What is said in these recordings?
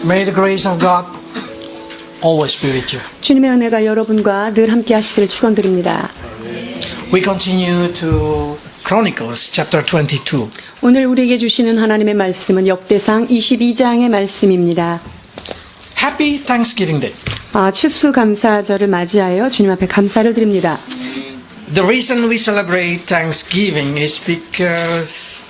May the grace of God always be with you. 주님의 은혜가 여러분과 늘 함께 하시기를 축원드립니다. We continue to Chronicles chapter 22. 오늘 우리에게 주시는 하나님의 말씀은 역대상 22장의 말씀입니다. Happy Thanksgiving Day. 추수감사절을 맞이하여 주님 앞에 감사를 드립니다. The reason we celebrate Thanksgiving is because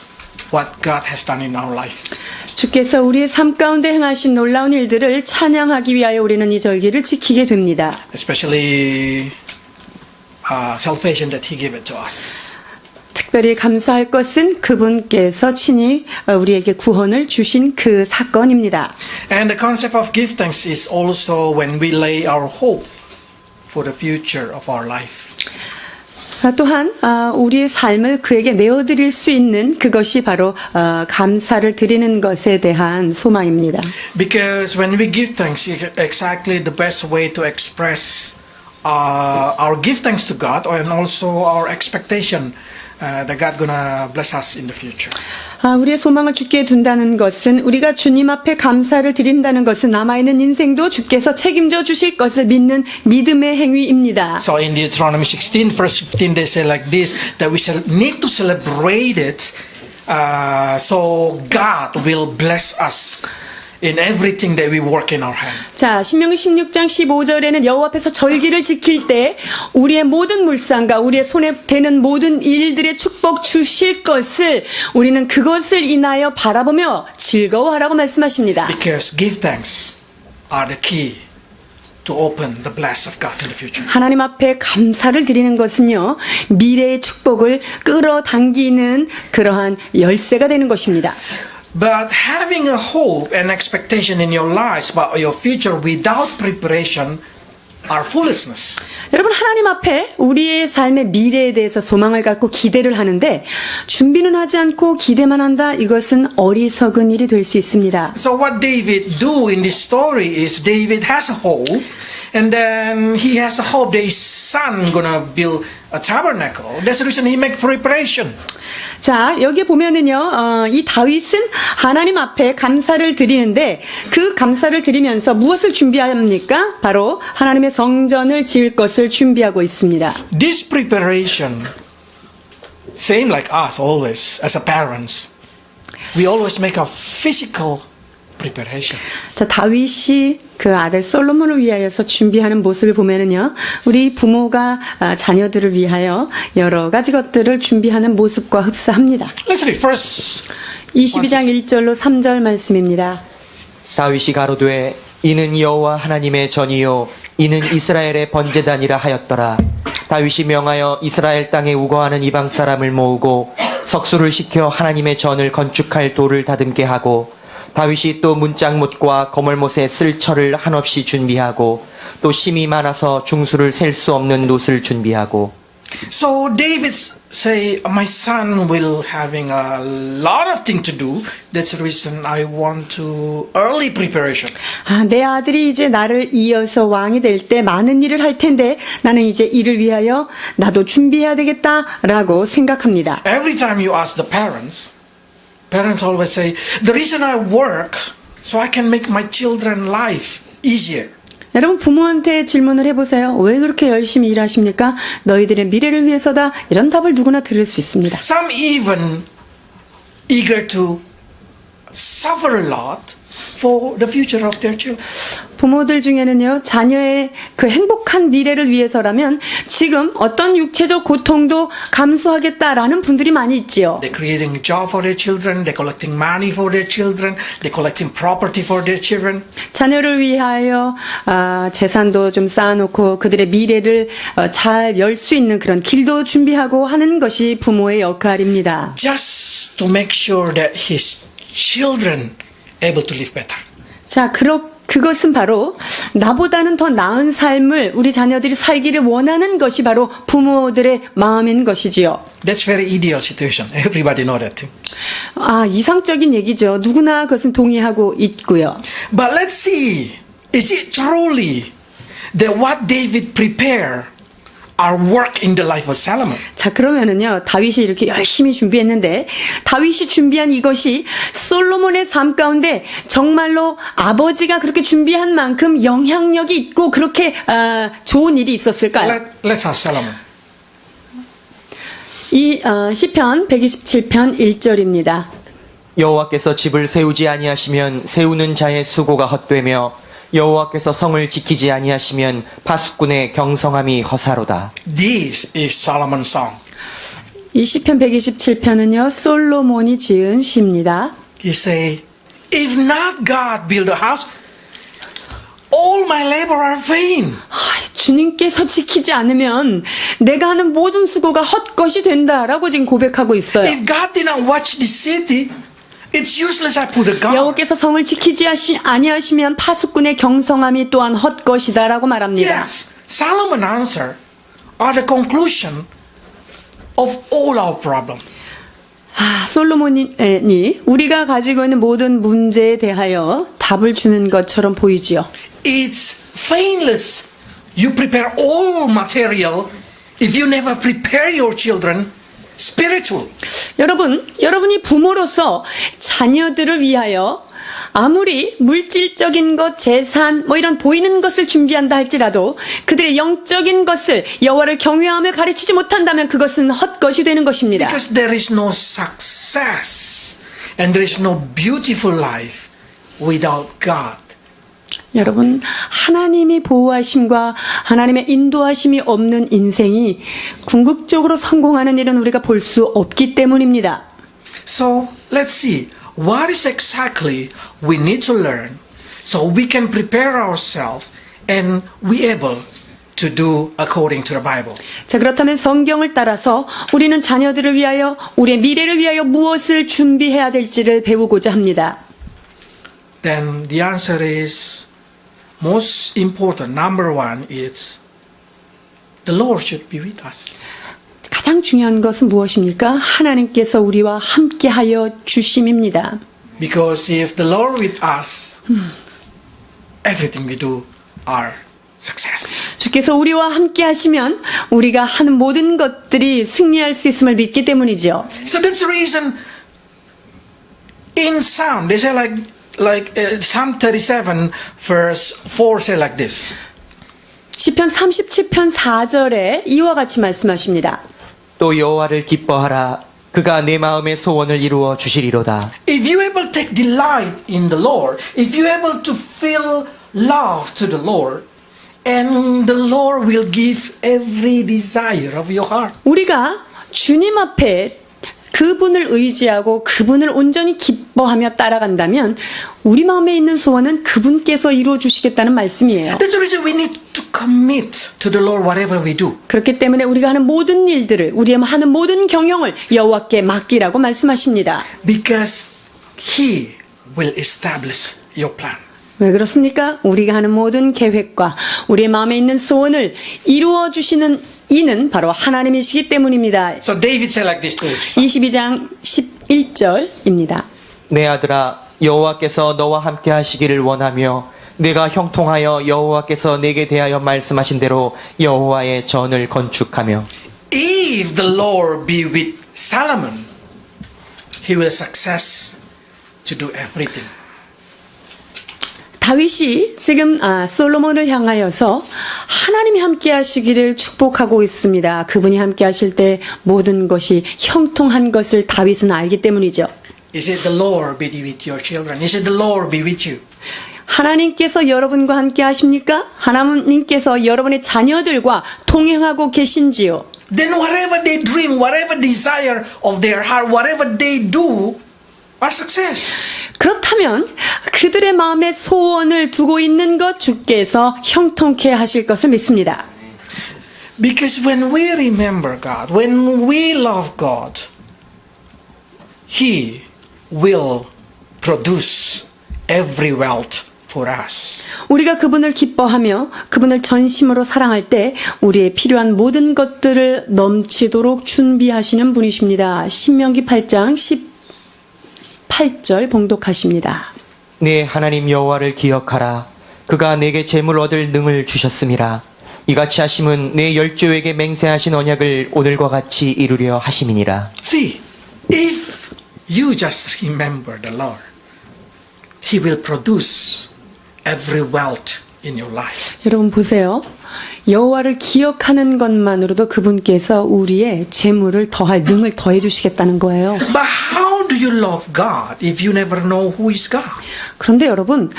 what God has done in our life. 주께서 우리의 삶 가운데 행하신 놀라운 일들을 찬양하기 위하여 우리는 이 절기를 지키게 됩니다. Especially salvation that He gave it to us. 특별히 감사할 것은 그분께서 친히 우리에게 구원을 주신 그 사건입니다. And the concept of give thanks is also when we lay our hope for the future of our life. 또한 우리의 삶을 그에게 내어드릴 수 있는 그것이 바로 감사를 드리는 것에 대한 소망입니다. Because when we give thanks, it's exactly the best way to express our give thanks to God and also our expectation that God gonna bless us in the future. 우리의 소망을 주께 둔다는 것은 우리가 주님 앞에 감사를 드린다는 것은 남아있는 인생도 주께서 책임져 주실 것을 믿는 믿음의 행위입니다. So in Deuteronomy 16 verse 15 they say like this, that we need to celebrate it so God will bless us in everything that we work in our hand. 자, 신명기 16장 15절에는 여호와 앞에서 절기를 지킬 때 우리의 모든 물상과 우리의 손에 되는 모든 일들의 축복 주실 것을 우리는 그것을 인하여 바라보며 즐거워하라고 말씀하십니다. Because give thanks are the key to open the blessing of God in the future. 하나님 앞에 감사를 드리는 것은요, 미래의 축복을 끌어당기는 그러한 열쇠가 되는 것입니다. But having a hope and expectation in your lives about your future without preparation are foolishness. 여러분, 하나님 앞에 우리의 삶의 미래에 대해서 소망을 갖고 기대를 하는데 준비는 하지 않고 기대만 한다, 이것은 어리석은 일이 될 수 있습니다. So what David do in this story is David has a hope, and then he has a hope that his son gonna build a tabernacle. That's the reason he make preparation. 자, 여기 보면은요, 이 다윗은 하나님 앞에 감사를 드리는데 그 감사를 드리면서 무엇을 준비합니까? 바로 하나님의 성전을 지을 것을 준비하고 있습니다. This preparation, same like us always as a parents, we always make a physical preparation. 자, 다윗이 그 아들 솔로몬을 위하여서 준비하는 모습을 보면은요, 우리 부모가 자녀들을 위하여 여러 가지 것들을 준비하는 모습과 흡사합니다. Let's read first. 22장 1절로 3절 말씀입니다. 다윗이 가로되 이는 여호와 하나님의 전이요 이는 이스라엘의 번제단이라 하였더라. 다윗이 명하여 이스라엘 땅에 우거하는 이방 사람을 모으고 석수를 시켜 하나님의 전을 건축할 돌을 다듬게 하고, 다윗이 또 문짝못과 거멀못에 쓸 철을 한없이 준비하고, 또 심이 많아서 중수를 셀 수 없는 놋을 준비하고. So David say, my son will having a lot of things to do. That's the reason I want to early preparation. 내 아들이 이제 나를 이어서 왕이 될 때 많은 일을 할 텐데 나는 이제 이를 위하여 나도 준비해야 되겠다라고 생각합니다. Every time you ask the parents always say, the reason I work so I can make my children life easier. 여러분, 부모한테 질문을 해보세요. 왜 그렇게 열심히 일하십니까? 너희들의 미래를 위해서다. 이런 답을 누구나 들을 수 있습니다. Some even eager to suffer a lot for the future of their children. 부모들 중에는요, 자녀의 그 행복한 미래를 위해서라면 지금 어떤 육체적 고통도 감수하겠다라는 분들이 많이 있지요. They're creating a job for their children, they're collecting money for their children, they're collecting property for their children. 자녀를 위하여 재산도 좀 쌓아놓고 그들의 미래를 잘 열 수 있는 그런 길도 준비하고 하는 것이 부모의 역할입니다. Just to make sure that his children able to live better. 자, 그것은 바로 나보다는 더 나은 삶을 우리 자녀들이 살기를 원하는 것이 바로 부모들의 마음인 것이지요. That's very ideal situation. Everybody know that too. 이상적인 얘기죠. 누구나 그것은 동의하고 있고요. But let's see, is it truly that what David prepared our work in the life of Solomon. 자, 그러면은요, 다윗이 이렇게 열심히 준비했는데, 다윗이 준비한 이것이 솔로몬의 삶 가운데 정말로 아버지가 그렇게 준비한 만큼 영향력이 있고 그렇게 좋은 일이 있었을까요? Let's ask Solomon. 이 시편 127편 1절입니다. 여호와께서 집을 세우지 아니하시면 세우는 자의 수고가 헛되며 여호와께서 성을 지키지 아니하시면 파수꾼의 경성함이 허사로다. This is Solomon's song. 이 시편 127편은요, 솔로몬이 지은 시입니다. He say, if not God build a house, all my labor are vain. 주님께서 지키지 않으면 내가 하는 모든 수고가 헛것이 된다라고 지금 고백하고 있어요. If God did not watch the city, it's useless I put a guard. 여호와께서 성을 지키지 아니하시면 파수꾼의 경성함이 또한 헛것이다라고 말합니다. Yes, Solomon answer are the conclusion of all our problem. 솔로몬이 우리가 가지고 있는 모든 문제에 대하여 답을 주는 것처럼 보이지요. It's vainless. You prepare all material if you never prepare your children spiritual. 여러분이 부모로서 자녀들을 위하여 아무리 물질적인 것, 재산, 이런 보이는 것을 준비한다 할지라도 그들의 영적인 것을 여호와를 경외함을 가르치지 못한다면 그것은 헛것이 되는 것입니다. Because there is no success and there is no beautiful life without God. 여러분, 하나님이 보호하심과 하나님의 인도하심이 없는 인생이 궁극적으로 성공하는 일은 우리가 볼 수 없기 때문입니다. So let's see what is exactly we need to learn so we can prepare ourselves and we able to do according to the Bible. 자, 그렇다면 성경을 따라서 우리는 자녀들을 위하여, 우리의 미래를 위하여 무엇을 준비해야 될지를 배우고자 합니다. Then the answer is most important. Number one is the Lord should be with us. 가장 중요한 것은 무엇입니까? 하나님께서 우리와 함께하여 주심입니다. Because if the Lord with us, everything we do are success. 주께서 우리와 함께하시면 우리가 하는 모든 것들이 승리할 수 있음을 믿기 때문이죠. So that's the reason in Psalm, they say like Psalm 37 verse 4 say like this. 시편 37편 4절에 이와 같이 말씀하십니다. 또 여호와를 기뻐하라. 그가 내 마음의 소원을 이루어 주시리로다. If you able to take delight in the Lord, if you able to feel love to the Lord, and the Lord will give every desire of your heart. 우리가 주님 앞에 그분을 의지하고 그분을 온전히 기뻐하며 따라간다면 우리 마음에 있는 소원은 그분께서 이루어 주시겠다는 말씀이에요. That's the reason we need to commit to the Lord whatever we do. 그렇기 때문에 우리가 하는 모든 일들을, 우리의 하는 모든 경영을 여호와께 맡기라고 말씀하십니다. Because He will establish your plan. 왜 그렇습니까? 우리가 하는 모든 계획과 우리의 마음에 있는 소원을 이루어 주시는 이는 바로 하나님이시기 때문입니다. So David said like this too. 22장 11절입니다. 내 아들아 여호와께서 너와 함께 하시기를 원하며 내가 형통하여 여호와께서 내게 대하여 말씀하신 대로 여호와의 전을 건축하며 If the Lord be with Solomon, he will success to do everything. 다윗이 지금 솔로몬을 향하여서 하나님이 함께 하시기를 축복하고 있습니다. 그분이 함께 하실 때 모든 것이 형통한 것을 다윗은 알기 때문이죠. Is it the Lord be with your children? Is it the Lord be with you? 하나님께서 여러분과 함께 하십니까? 하나님께서 여러분의 자녀들과 동행하고 계신지요? Then whatever they dream, whatever desire of their heart, whatever they do are success. 그렇다면 그들의 마음에 소원을 두고 있는 것 주께서 형통케 하실 것을 믿습니다. Because when we remember God, when we love God, He will produce every wealth for us. 우리가 그분을 기뻐하며 그분을 전심으로 사랑할 때 우리의 필요한 모든 것들을 넘치도록 준비하시는 분이십니다. 신명기 8장 18절 봉독하십니다. 내 하나님 여호와를 기억하라. 그가 내게 재물 얻을 능을 주셨음이라. 이같이 하심은 내 열조에게 맹세하신 언약을 오늘과 같이 이루려 하심이니라. See, if you just remember the Lord, He will produce every wealth in your life. 여러분 보세요. 여호와를 기억하는 것만으로도 그분께서 우리의 재물을 더할 능을 더해 주시겠다는 거예요. But how do you love God if you never know who is God? 그런데 여러분,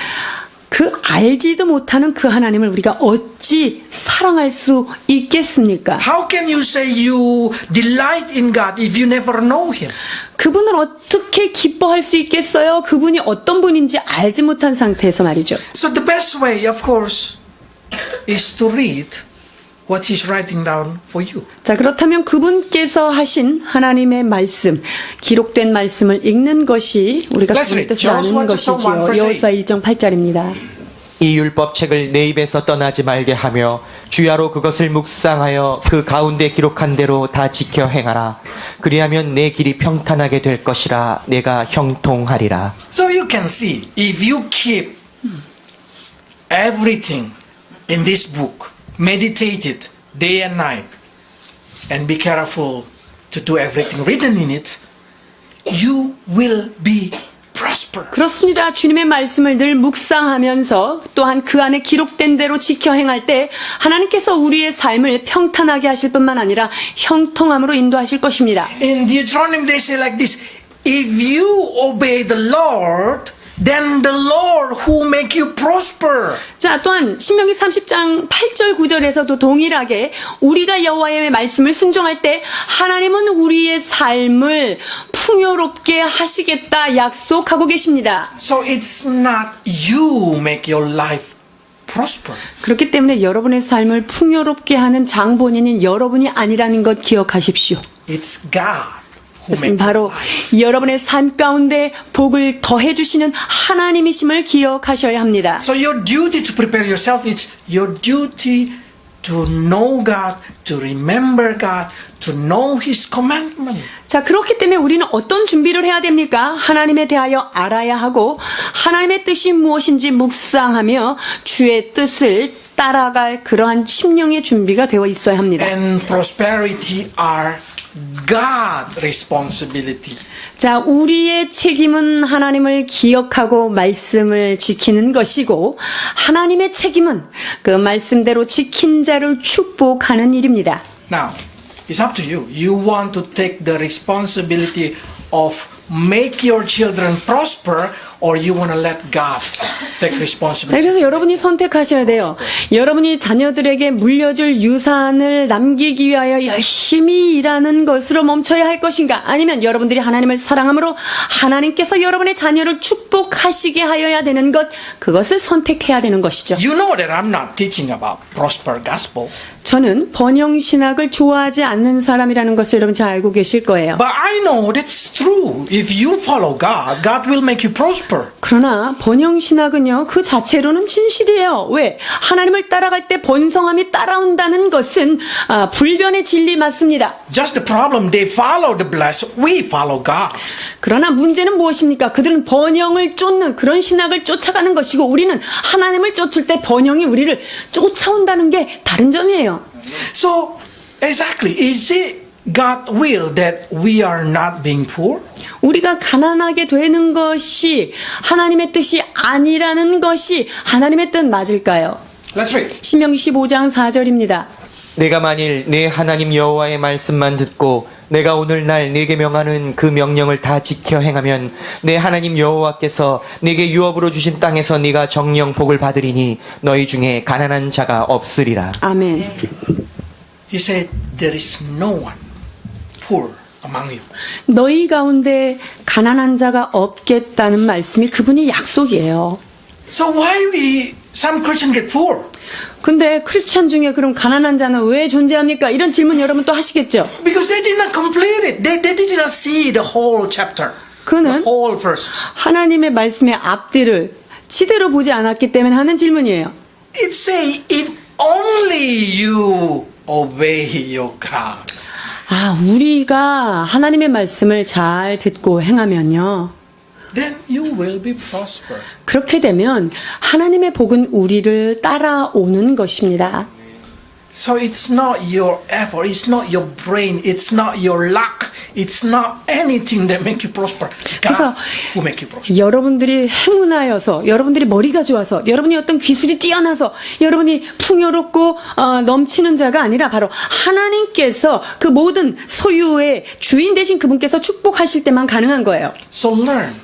그 알지도 못하는 그 하나님을 우리가 어찌 사랑할 수 있겠습니까? How can you say you delight in God if you never know Him? 그분을 어떻게 기뻐할 수 있겠어요? 그분이 어떤 분인지 알지 못한 상태에서 말이죠. So the best way, of course, is to read what He's writing down for you. 자, 그렇다면 그분께서 하신 하나님의 말씀, 기록된 말씀을 읽는 것이 우리가 Let's 그분의 read. 뜻을 아는 Joshua chapter 1, 것이지요. verse 8. 여호수아 1장 8절입니다. 이 율법책을 내 입에서 떠나지 말게 하며 주야로 그것을 묵상하여 그 가운데 기록한 대로 다 지켜 행하라. 그리하면 내 길이 평탄하게 될 것이라. 내가 형통하리라. So you can see, if you keep everything in this book, meditate it day and night, and be careful to do everything written in it, you will be prosper. 그렇습니다. 주님의 말씀을 늘 묵상하면서 또한 그 안에 기록된 대로 지켜 행할 때 하나님께서 우리의 삶을 평탄하게 하실 뿐만 아니라 형통함으로 인도하실 것입니다. In Deuteronomy they say like this, if you obey the Lord, then the Lord who make you prosper. 자, 또한 신명기 30장 8절 9절에서도 동일하게 우리가 여호와의 말씀을 순종할 때 하나님은 우리의 삶을 풍요롭게 하시겠다 약속하고 계십니다. So it's not you make your life prosper. 그렇기 때문에 여러분의 삶을 풍요롭게 하는 장본인인 여러분이 아니라는 것 기억하십시오. It's God who 그것은 make your 바로 life. 여러분의 삶 가운데 복을 더해 주시는 하나님이심을 기억하셔야 합니다. So your duty to prepare yourself is your duty to know God, to remember God, to know His commandment. 자, 그렇기 때문에 우리는 어떤 준비를 해야 됩니까? 하나님에 대하여 알아야 하고 하나님의 뜻이 무엇인지 묵상하며 주의 뜻을 따라갈 그러한 심령의 준비가 되어 있어야 합니다. And prosperity are God responsibility. 자, 우리의 책임은 하나님을 기억하고 말씀을 지키는 것이고 하나님의 책임은 그 말씀대로 지킨 자를 축복하는 일입니다. Now, it's up to you. You want to take the responsibility of make your children prosper, or you want to let God take 자, responsibility. 그래서 여러분이 선택하셔야 돼요. 여러분이 자녀들에게 물려줄 유산을 남기기 위하여 열심히 일하는 것으로 멈춰야 할 것인가? 아니면 여러분들이 하나님을 사랑함으로 하나님께서 여러분의 자녀를 축복하시게 하여야 되는 것, 그것을 선택해야 되는 것이죠. You know that I'm not teaching about prosper gospel. 저는 번영신학을 좋아하지 않는 사람이라는 것을 여러분 잘 알고 계실 거예요. But I know that's true. If you follow God, God will make you prosper. 그러나 번영신학은요, 그 자체로는 진실이에요. 왜? 하나님을 따라갈 때 번성함이 따라온다는 것은 불변의 진리 맞습니다. Just the problem, they follow the blessed, we follow God. 그러나 문제는 무엇입니까? 그들은 번영을 쫓는 그런 신학을 쫓아가는 것이고 우리는 하나님을 쫓을 때 번영이 우리를 쫓아온다는 게 다른 점이에요. So, exactly, is it God's will that we are not being poor? 우리가 가난하게 되는 것이 하나님의 뜻이 아니라는 것이 하나님의 뜻 맞을까요? Let's read. 신명기 15장 4절입니다. 내가 만일 내 하나님 여호와의 말씀만 듣고 내가 오늘날 네게 명하는 그 명령을 다 지켜 행하면 내 하나님 여호와께서 네게 유업으로 주신 땅에서 네가 정령 복을 받으리니 너희 중에 가난한 자가 없으리라. 아멘. He said, there is no one poor among you. 너희 가운데 가난한 자가 없겠다는 말씀이 그분의 약속이에요. So why some Christians get poor? 근데 크리스찬 중에 그럼 가난한 자는 왜 존재합니까? 이런 질문 여러분 또 하시겠죠? Because they did not complete it. They did not see the whole chapter, the 그는 whole verses. 하나님의 말씀의 앞뒤를 지대로 보지 않았기 때문에 하는 질문이에요. It say, if only you obey your God. 우리가 하나님의 말씀을 잘 듣고 행하면요. Then you will be prosper. 그렇게 되면 하나님의 복은 우리를 따라오는 것입니다. So it's not your effort, it's not your brain, it's not your luck, it's not anything that make you prosper. 그래서 God will make you prosper. 여러분들이 행운하여서, 여러분들이 머리가 좋아서, 여러분이 어떤 기술이 뛰어나서, 여러분이 풍요롭고 넘치는 자가 아니라 바로 하나님께서 그 모든 소유의 주인 되신 그분께서 축복하실 때만 가능한 거예요. So learn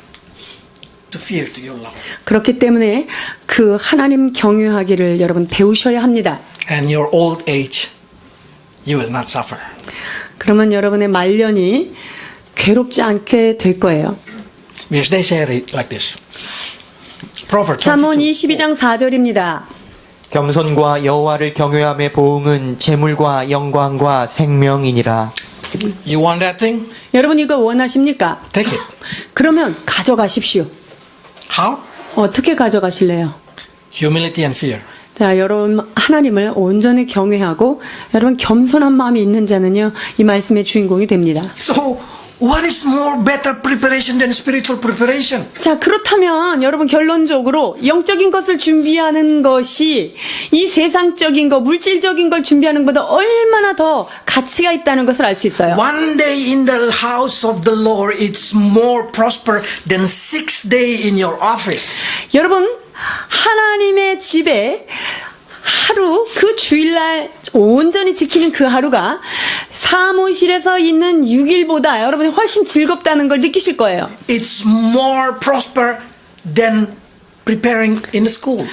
to fear to your Lord. 그렇기 때문에 그 하나님 경외하기를 여러분 배우셔야 합니다. And your old age, you will not suffer. 그러면 여러분의 말년이 괴롭지 않게 될 거예요. Because they say it like this. Proverbs 잠언 22. 22장 4절입니다. 겸손과 여호와를 경외함의 보응은 재물과 영광과 생명이니라. You want that thing? 여러분 이거 원하십니까? Take it. 그러면 가져가십시오. How? 어떻게 가져가실래요? Humility and fear. 자, 여러분 하나님을 온전히 경외하고 여러분 겸손한 마음이 있는 자는요 이 말씀의 주인공이 됩니다. So, what is more better preparation than spiritual preparation? 자, 그렇다면 여러분 결론적으로 영적인 것을 준비하는 것이 이 세상적인 거, 물질적인 걸 준비하는 것보다 얼마나 더 가치가 있다는 것을 알 수 있어요. One day in the house of the Lord, it's more prosper than 6 days in your office. 여러분 하나님의 집에 하루 그 주일날 온전히 지키는 그 하루가 사무실에서 있는 6일보다 여러분이 훨씬 즐겁다는 걸 느끼실 거예요. It's more prosper than preparing in school.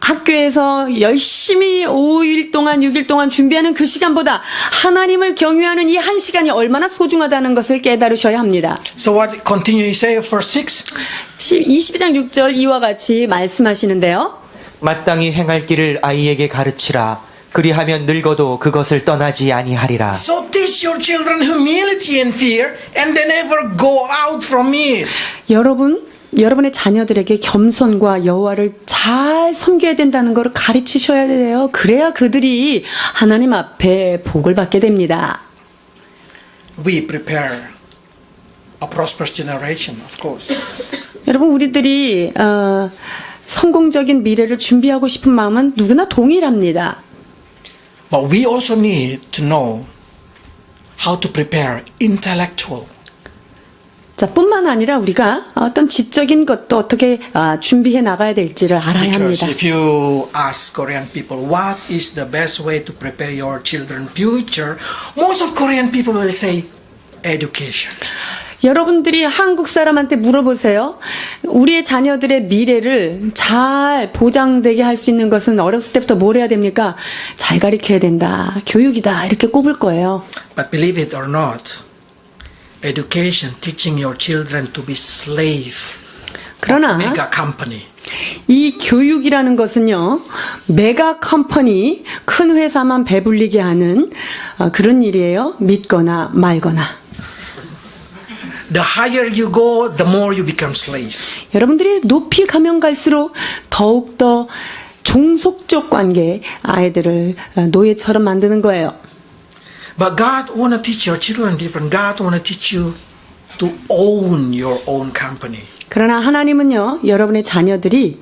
학교에서 열심히 5일 동안 6일 동안 준비하는 그 시간보다 하나님을 경외하는 이 한 시간이 얼마나 소중하다는 것을 깨달으셔야 합니다. So what continue to say verse 6? 22장 6절 이와 같이 말씀하시는데요. 마땅히 행할 길을 아이에게 가르치라. 그리하면 늙어도 그것을 떠나지 아니하리라. So teach your children humility and fear and they never go out from it. 여러분의 자녀들에게 겸손과 여호와를 잘 섬겨야 된다는 것을 가르치셔야 돼요. 그래야 그들이 하나님 앞에 복을 받게 됩니다. We prepare a prosperous generation, of course. 여러분 우리들이 성공적인 미래를 준비하고 싶은 마음은 누구나 동일합니다. But we also need to know how to prepare intellectual. 자, 뿐만 아니라 우리가 어떤 지적인 것도 어떻게 준비해 나가야 될지를 알아야 Because 합니다. if you ask Korean people what is the best way to prepare your children's future, most of Korean people will say education. 여러분들이 한국 사람한테 물어보세요. 우리의 자녀들의 미래를 잘 보장되게 할 수 있는 것은 어렸을 때부터 뭘 해야 됩니까? 잘 가르쳐야 된다. 교육이다. 이렇게 꼽을 거예요. But believe it or not, education teaching your children to be slave of 그러나 mega company. 이 교육이라는 것은요, 메가 컴퍼니, 큰 회사만 배불리게 하는 그런 일이에요. 믿거나 말거나. The higher you go, the more you become slave. 여러분들이 높이 가면 갈수록 더욱더 종속적 관계 아이들을 노예처럼 만드는 거예요. But God want to teach your children different. God want to teach you to own your own company. 그러나 하나님은요, 여러분의 자녀들이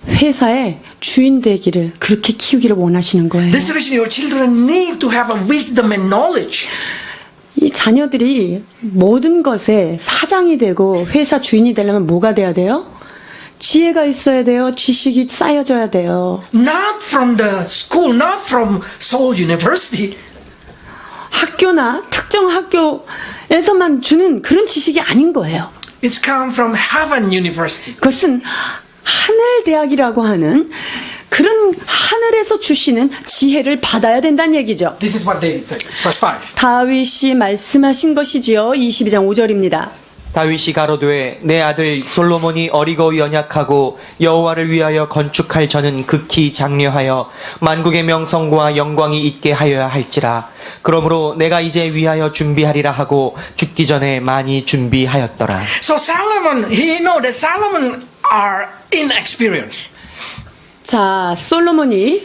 회사의 주인 되기를 그렇게 키우기를 원하시는 거예요. This reason your children need to have a wisdom and knowledge. 이 자녀들이 모든 것에 사장이 되고 회사 주인이 되려면 뭐가 돼야 돼요? 지혜가 있어야 돼요. 지식이 쌓여져야 돼요. Not from the school, not from Seoul University. 학교나 특정 학교에서만 주는 그런 지식이 아닌 거예요. It's come from Heaven University. 그것은 하늘 대학이라고 하는 그런 하늘에서 주시는 지혜를 받아야 된다는 얘기죠. This is what David said. Verse 5. 다윗이 말씀하신 것이지요. 22장 5절입니다. 다윗이 가로되 내 아들 솔로몬이 어리고 연약하고 여호와를 위하여 건축할 전은 극히 장려하여 만국의 명성과 영광이 있게 하여야 할지라. 그러므로 내가 이제 위하여 준비하리라 하고 죽기 전에 많이 준비하였더라. So Solomon, he know that Solomon are inexperienced. 자, 솔로몬이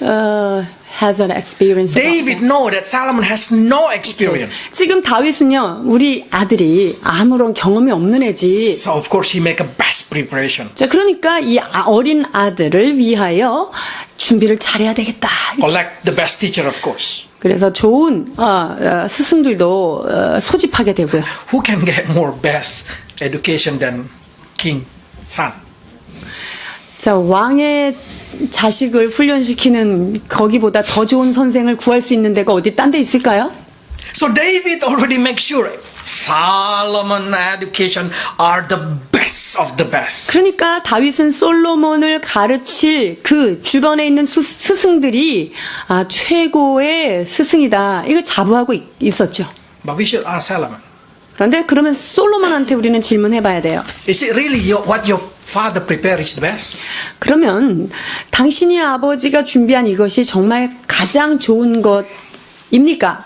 has an experience. David know that Solomon has no experience. 지금 다윗은요, 우리 아들이 아무런 경험이 없는 애지. So of course he make a best preparation. 자, 그러니까 이 어린 아들을 위하여 준비를 잘해야 되겠다. Elect the best teacher, of course. 그래서 좋은 스승들도 소집하게 되고요. Who can get more best education than King Son? 자, 왕의 자식을 훈련시키는 거기보다 더 좋은 선생을 구할 수 있는 데가 어디 딴 데 있을까요? So David already makes sure Solomon education are the best of the best. 그러니까 다윗은 솔로몬을 가르칠 그 주변에 있는 스승들이 최고의 스승이다. 이걸 자부하고 있었죠. But we should ask Solomon, 그런데 그러면 솔로몬한테 우리는 질문해봐야 돼요. is it really what your father prepared is the best? 그러면 당신이 아버지가 준비한 이것이 정말 가장 좋은 것입니까?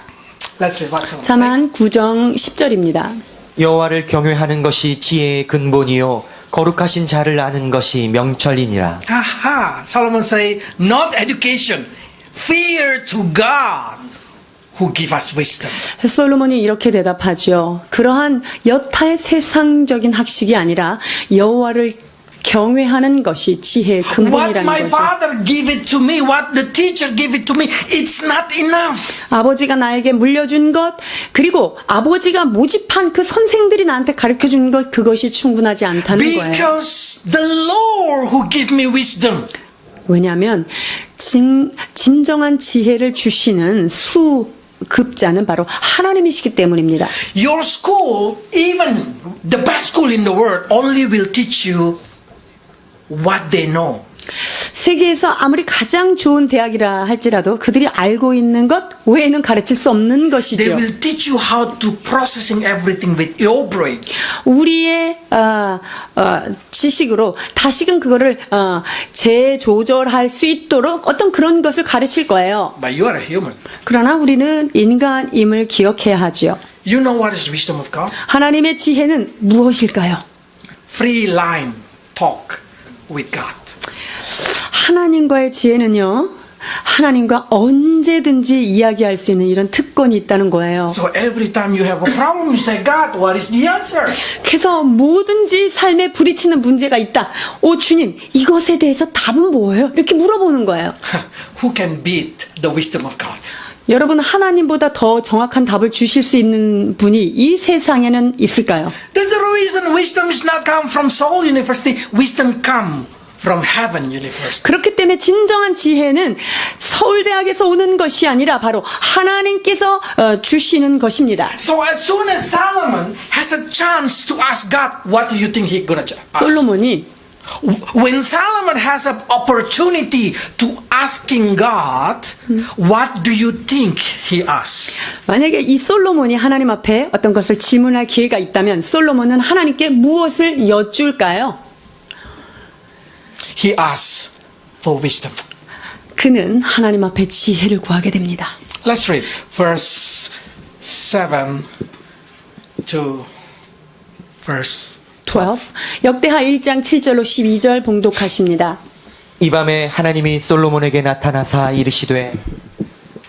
Let's read what Solomon said. 자만 9장 10절입니다. 여호와를 경외하는 것이 지혜의 근본이요 거룩하신 자를 아는 것이 명철이니라. Aha, Solomon say, not education, fear to God who give us wisdom. 솔로몬이 이렇게 대답하죠. 그러한 여타의 세상적인 학식이 아니라 여호와를 경외하는 것이 지혜의 What 근본이라는 my 거죠. father give it to me, what the teacher give it to me, it's not enough. 아버지가 나에게 물려준 것, 그리고 아버지가 모집한 그 선생들이 나한테 가르쳐준 것, 그것이 충분하지 않다는 거예요. Because the Lord who give me wisdom. 왜냐하면 진정한 지혜를 주시는 수급자는 바로 하나님이시기 때문입니다. Your school, even the best school in the world, only will teach you what they know. 세계에서 아무리 가장 좋은 대학이라 할지라도 그들이 알고 있는 것 외에는 가르칠 수 없는 They 것이죠. will teach you how to processing everything with your brain. 우리의 지식으로 다시금 그거를 재조절할 수 있도록 어떤 그런 것을 가르칠 거예요. But you are a human. 그러나 우리는 인간임을 기억해야 하죠. You know what is wisdom of God? 하나님의 지혜는 무엇일까요? Free line talk with God. 하나님과의 지혜는요, 하나님과 언제든지 이야기할 수 있는 이런 특권이 있다는 거예요. So every time you have a problem, you say, God, what is the answer? 그래서 뭐든지 삶에 부딪히는 문제가 있다. 오 주님, 이것에 대해서 답은 뭐예요? 이렇게 물어보는 거예요. Who can beat the wisdom of God? 여러분, 하나님보다 더 정확한 답을 주실 수 있는 분이 이 세상에는 있을까요? There's a reason wisdom is not come from Seoul University. Wisdom come from Heaven University. 그렇기 때문에 진정한 지혜는 서울대학에서 오는 것이 아니라 바로 하나님께서 주시는 것입니다. So as soon as Solomon has a chance to ask God, what do you think he's gonna ask? 솔로몬이 When Solomon has an opportunity to asking God, what do you think he asks? 만약에 이 솔로몬이 하나님 앞에 어떤 것을 질문할 기회가 있다면 솔로몬은 하나님께 무엇을 여쭐까요? He asks for wisdom. 그는 하나님 앞에 지혜를 구하게 됩니다. Let's read verse 7 to verse 12. 역대하 1장 7절로 12절 봉독하십니다. 이 밤에 하나님이 솔로몬에게 나타나사 이르시되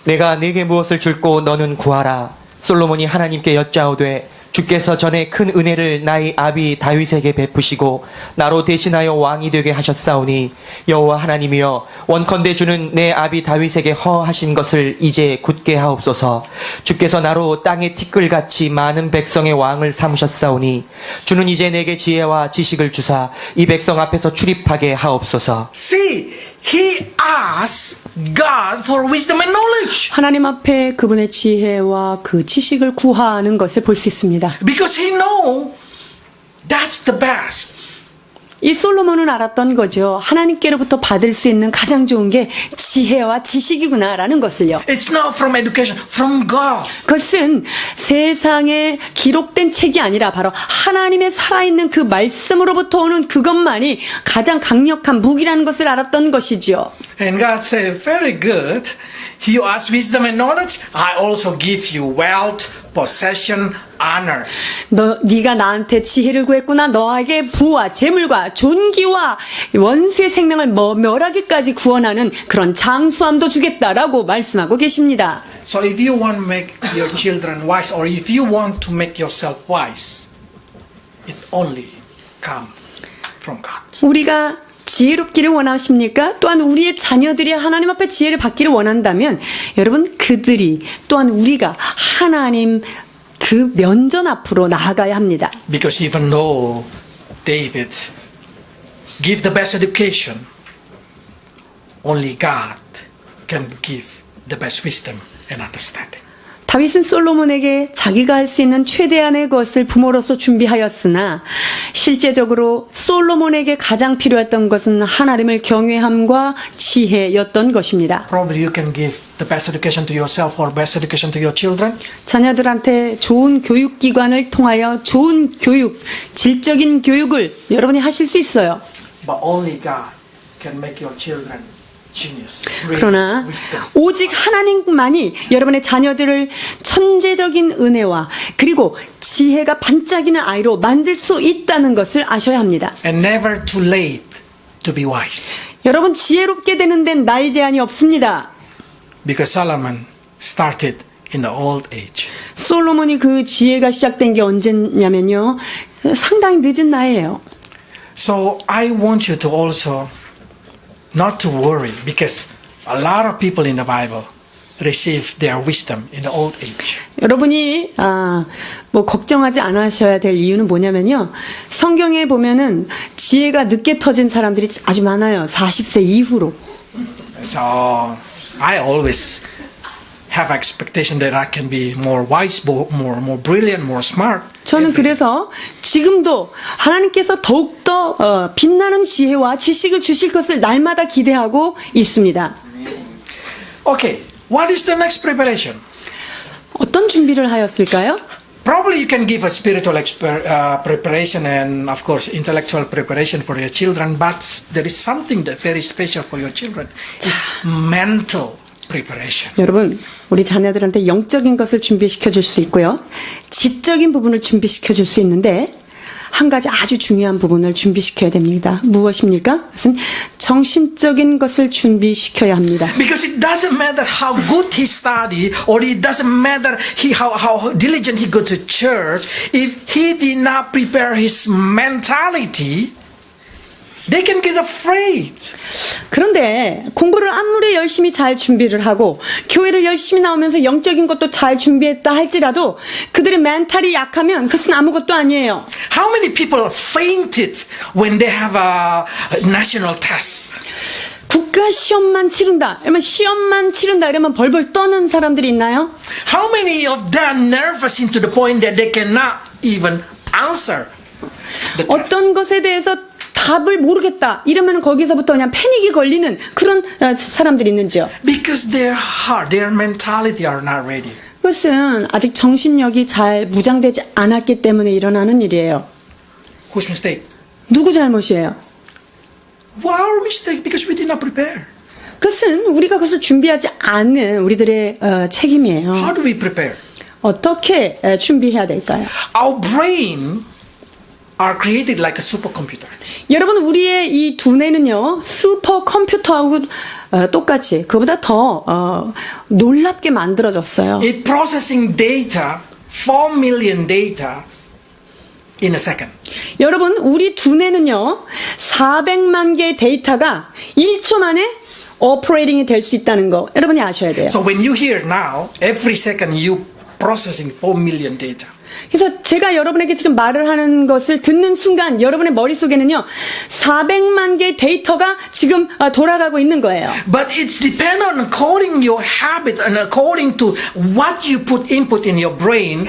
내가 네게 무엇을 줄고 너는 구하라. 솔로몬이 하나님께 여짜오되 주께서 전에 큰 은혜를 나의 아비 다윗에게 베푸시고 나로 대신하여 왕이 되게 하셨사오니 여호와 하나님이여 원컨대 주는 내 아비 다윗에게 허하신 것을 이제 굳게 하옵소서. 주께서 나로 땅의 티끌같이 많은 백성의 왕을 삼으셨사오니 주는 이제 내게 지혜와 지식을 주사 이 백성 앞에서 출입하게 하옵소서. See, he asks God for wisdom and knowledge. 하나님 앞에 그분의 지혜와 그 지식을 구하는 것을 볼 수 있습니다. Because he know that's the best. 이 솔로몬은 알았던 거죠. 하나님께로부터 받을 수 있는 가장 좋은 게 지혜와 지식이구나라는 것을요. It's not from education, from God. 그것은 세상에 기록된 책이 아니라 바로 하나님의 살아있는 그 말씀으로부터 오는 그것만이 가장 강력한 무기라는 것을 알았던 것이죠. And God said, very good. You ask wisdom and knowledge, I also give you wealth, possession, honor. 네가 나한테 지혜를 구했구나. 너에게 부와 재물과 존귀와 원수의 생명을 멸하기까지 구원하는 그런 장수함도 주겠다라고 말씀하고 계십니다. So if you want to make your children wise, or if you want to make yourself wise, it only come from God. 우리가 지혜롭기를 원하십니까? 또한 우리의 자녀들이 하나님 앞에 지혜를 받기를 원한다면 여러분 그들이 또한 우리가 하나님 그 면전 앞으로 나아가야 합니다. Because even though David give the best education, only God can give the best wisdom and understanding. 다윗은 솔로몬에게 자기가 할 수 있는 최대한의 것을 부모로서 준비하였으나 실제적으로 솔로몬에게 가장 필요했던 것은 하나님을 경외함과 지혜였던 것입니다. Probably you can give the best education to yourself or best education to your children. 자녀들한테 좋은 교육기관을 통하여 좋은 교육, 질적인 교육을 여러분이 하실 수 있어요. But only God can make your children genius. 그러나 wisdom. 오직 하나님만이 여러분의 자녀들을 천재적인 은혜와 그리고 지혜가 반짝이는 아이로 만들 수 있다는 것을 아셔야 합니다. And never too late to be wise. 여러분 지혜롭게 되는 데는 나이 제한이 없습니다. Because Solomon started in the old age. 솔로몬이 그 지혜가 시작된 게 언제냐면요. 상당히 늦은 나이에요. So I want you to also not to worry because a lot of people in the Bible receive their wisdom in the old age. 여러분이 뭐 걱정하지 않으셔야 될 이유는 뭐냐면요. 성경에 보면은 지혜가 늦게 터진 사람들이 아주 많아요. 40세 이후로. So I always have expectation that I can be more wise, more brilliant, more smart. 저는 그래서 지금도 하나님께서 더욱더 빛나는 지혜와 지식을 주실 것을 날마다 기대하고 있습니다. Okay, what is the next preparation? 어떤 준비를 하였을까요? Probably you can give a spiritual preparation and of course intellectual preparation for your children, but there is something that very special for your children. It's mental preparation. 여러분, 우리 자녀들한테 영적인 것을 준비시켜 줄 수 있고요. 지적인 부분을 준비시켜 줄 수 있는데 한 가지 아주 중요한 부분을 준비시켜야 됩니다. 무엇입니까? 그것은 정신적인 것을 준비시켜야 합니다. Because it doesn't matter how good he study or it doesn't matter how diligent he go to church, if he did not prepare his mentality, they can get afraid. 그런데 공부를 아무리 열심히 잘 준비를 하고 교회를 열심히 나오면서 영적인 것도 잘 준비했다 할지라도 그들의 멘탈이 약하면 그것은 아무것도 아니에요. How many people fainted when they have a national test? 국가 시험만 치른다. 이러면 시험만 치른다. 이러면 벌벌 떠는 사람들이 있나요? How many of them are nervous into the point that they cannot even answer the test? 어떤 것에 대해서 답을 모르겠다. 이러면 거기서부터 그냥 패닉이 걸리는 그런 사람들이 있는지요. Because their heart, their mentality are not ready. 그것은 아직 정신력이 잘 무장되지 않았기 때문에 일어나는 일이에요. Whose mistake? 누구 잘못이에요? Our mistake because we did not prepare. 그것은 우리가 그것을 준비하지 않은 우리들의 책임이에요. How do we prepare? 어떻게 준비해야 될까요? Our brain are created like a supercomputer. 여러분 우리의 이 두뇌는요 슈퍼컴퓨터하고 똑같이 그보다 더 놀랍게 만들어졌어요. It processing data, 4 million data in a second. 여러분 우리 두뇌는요 400만 개의 데이터가 1초 만에 오퍼레이팅이 될 수 있다는 거 여러분이 아셔야 돼요. So when you hear now, every second you processing 4 million data. 그래서 제가 여러분에게 지금 말을 하는 것을 듣는 순간 여러분의 머릿속에는요 400만 개의 데이터가 지금 돌아가고 있는 거예요. But it's depend on according your habit and according to what you put input in your brain,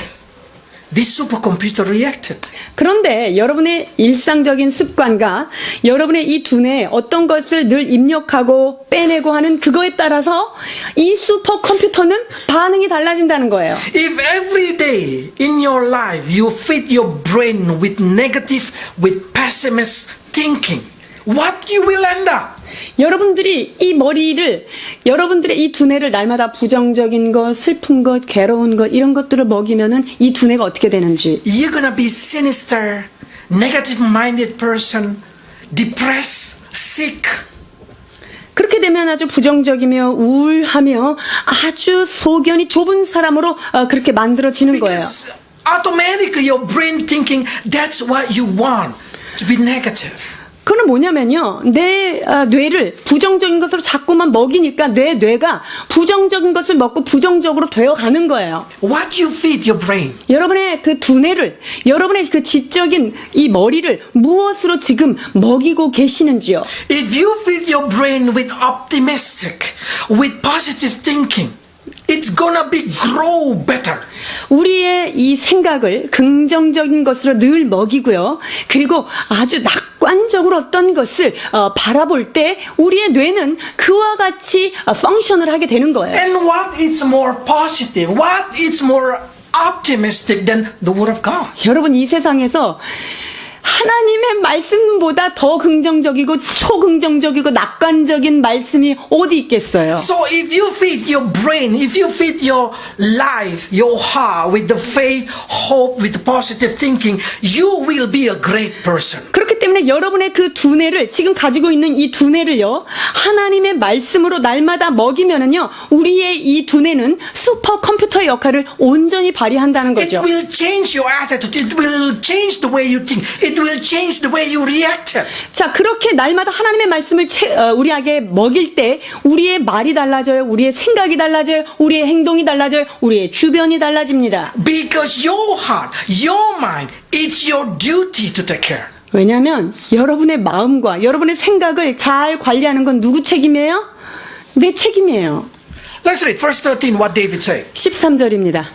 this supercomputer reacted. 그런데 여러분의 일상적인 습관과 여러분의 이 두뇌에 어떤 것을 늘 입력하고 빼내고 하는 그거에 따라서 이 슈퍼컴퓨터는 반응이 달라진다는 거예요. If every day in your life you feed your brain with negative, with pessimist thinking, what you will end up? 여러분들이 이 머리를 여러분들의 이 두뇌를 날마다 부정적인 것, 슬픈 것, 괴로운 것 이런 것들을 먹이면은 이 두뇌가 어떻게 되는지 You're gonna be sinister, negative-minded person, depressed, sick. 그렇게 되면 아주 부정적이며 우울하며 아주 소견이 좁은 사람으로 그렇게 만들어지는 거예요. Because automatically your brain thinking that's what you want, to be negative. 그건 뭐냐면요. 내 뇌를 부정적인 것으로 자꾸만 먹이니까 내 뇌가 부정적인 것을 먹고 부정적으로 되어가는 거예요. What you feed your brain? 여러분의 그 두뇌를, 여러분의 그 지적인 이 머리를 무엇으로 지금 먹이고 계시는지요? If you feed your brain with optimistic, with positive thinking, it's gonna be grow better. 우리의 이 생각을 긍정적인 것으로 늘 먹이고요. 그리고 아주 낙관적으로 어떤 것을 바라볼 때 우리의 뇌는 그와 같이 펑션을 하게 되는 거예요. And what is more positive? What is more optimistic than the Word of God? 여러분 이 세상에서 하나님의 말씀보다 더 긍정적이고 초긍정적이고 낙관적인 말씀이 어디 있겠어요? So if you feed your brain, if you feed your life, your heart with the faith, hope, with positive thinking, you will be a great person. 그렇기 때문에 여러분의 그 두뇌를 지금 가지고 있는 이 두뇌를요 하나님의 말씀으로 날마다 먹이면은요 우리의 이 두뇌는 슈퍼 컴퓨터의 역할을 온전히 발휘한다는 It 거죠. will change your attitude. It will change the way you think. It will change the way you reacted. 자 그렇게 날마다 하나님의 말씀을 우리에게 먹일 때 우리의 말이 달라져요. 우리의 생각이 달라져요. 우리의 행동이 달라져요. 우리의 주변이 달라집니다. Because your heart, your mind, it's your duty to take care. 왜냐하면 여러분의 마음과 여러분의 생각을 잘 관리하는 건 누구 책임이에요? 내 책임이에요. Let's read verse 13 what David said. 13절입니다.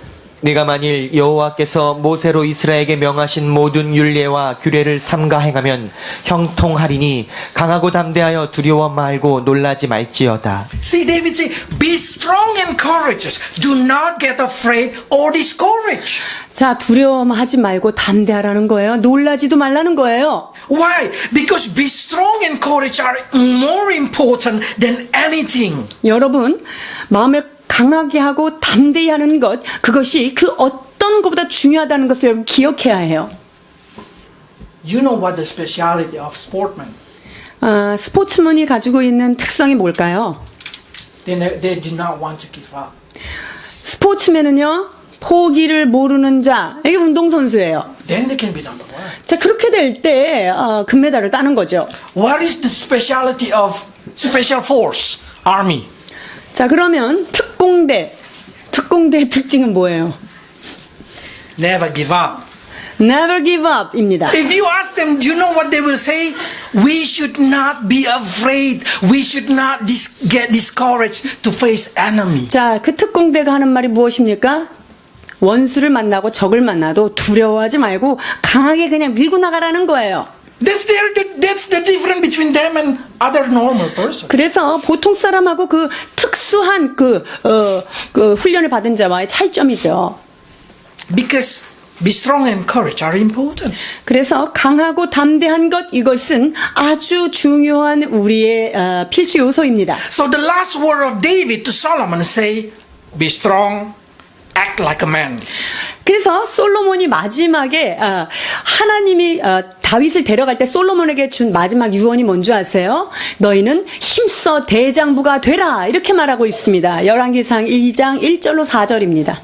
네가 만일 여호와께서 모세로 이스라엘에게 명하신 모든 율례와 규례를 삼가 행하면 형통하리니 강하고 담대하여 두려워 말고 놀라지 말지어다. See, David said, be strong and courageous. Do not get afraid or discouraged. 자, 두려움하지 말고 담대하라는 거예요. 놀라지도 말라는 거예요. Why? Because be strong and courage are more important than anything. 여러분, 마음을 강하게 하고 담대히 하는 것, 그것이 그 어떤 것보다 중요하다는 것을 여러분 기억해야 해요. You know what the speciality of sportmen? 스포츠맨이 가지고 있는 특성이 뭘까요? They did not want to give up. 스포츠맨은요, 포기를 모르는 자, 이게 운동선수예요. Then they can be number one. 자, 그렇게 될 때, 금메달을 따는 거죠. What is the speciality of special force, army? 자, 그러면 특공대의 특징은 뭐예요? Never give up. Never give up 입니다. If you ask them, do you know what they will say? We should not be afraid. We should not get discouraged to face enemy. 자, 그 특공대가 하는 말이 무엇입니까? 원수를 만나고 적을 만나도 두려워하지 말고 강하게 그냥 밀고 나가라는 거예요. That's the difference between them and other normal person. 그래서 보통 사람하고 그 특수한 그 훈련을 받은 자와의 차이점이죠. Because be strong and courage are important. 그래서 강하고 담대한 것 이것은 아주 중요한 우리의 필수 요소입니다. So the last word of David to Solomon say, be strong, act like a man. 그래서 솔로몬이 마지막에 하나님이 다윗을 데려갈 때 솔로몬에게 준 마지막 유언이 뭔지 아세요? 너희는 힘써 대장부가 되라 이렇게 말하고 있습니다. 열왕기상 2장 1절로 4절입니다.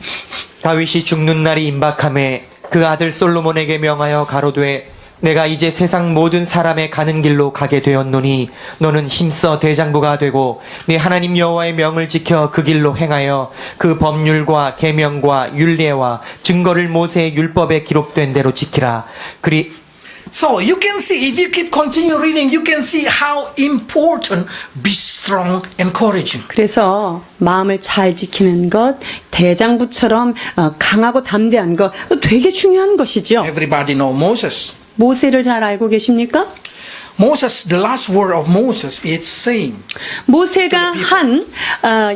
다윗이 죽는 날이 임박함에 그 아들 솔로몬에게 명하여 가로되 내가 이제 세상 모든 사람의 가는 길로 가게 되었노니 너는 힘써 대장부가 되고 네 하나님 여호와의 명을 지켜 그 길로 행하여 그 법률과 계명과 율례와 증거를 모세의 율법에 기록된 대로 지키라. So you can see, if you keep continue reading, you can see how important be strong and courageous. 그래서 마음을 잘 지키는 것, 대장부처럼 강하고 담대한 것 되게 중요한 것이죠. Everybody know Moses. 모세를 잘 알고 계십니까? Moses, the last word of Moses is saying, 모세가 한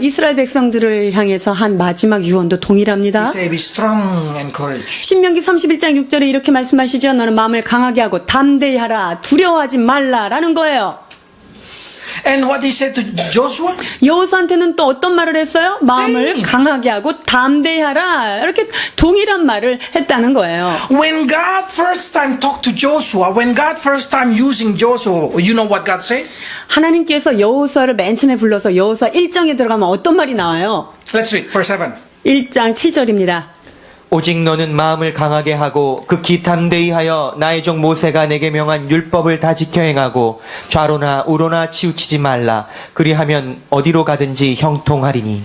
이스라엘 백성들을 향해서 한 마지막 유언도 동일합니다. he say, be strong and courageous. 신명기 31장 6절에 이렇게 말씀하시죠. 너는 마음을 강하게 하고 담대히 하라. 두려워하지 말라라는 거예요. And what he said to Joshua? 여호수아한테는 또 어떤 말을 했어요? 마음을 Same. 강하게 하고 담대히 하라. 이렇게 동일한 말을 했다는 거예요. When God first time talked to Joshua, when God first time using Joshua, you know what God said? 하나님께서 여호수아를 맨 처음에 불러서 여호수아 1장에 들어가면 어떤 말이 나와요? Let's read verse 7. 1장 7절입니다. 오직 너는 마음을 강하게 하고 극히 담대히 하여 나의 종 모세가 내게 명한 율법을 다 지켜 행하고 좌로나 우로나 치우치지 말라. 그리하면 어디로 가든지 형통하리니.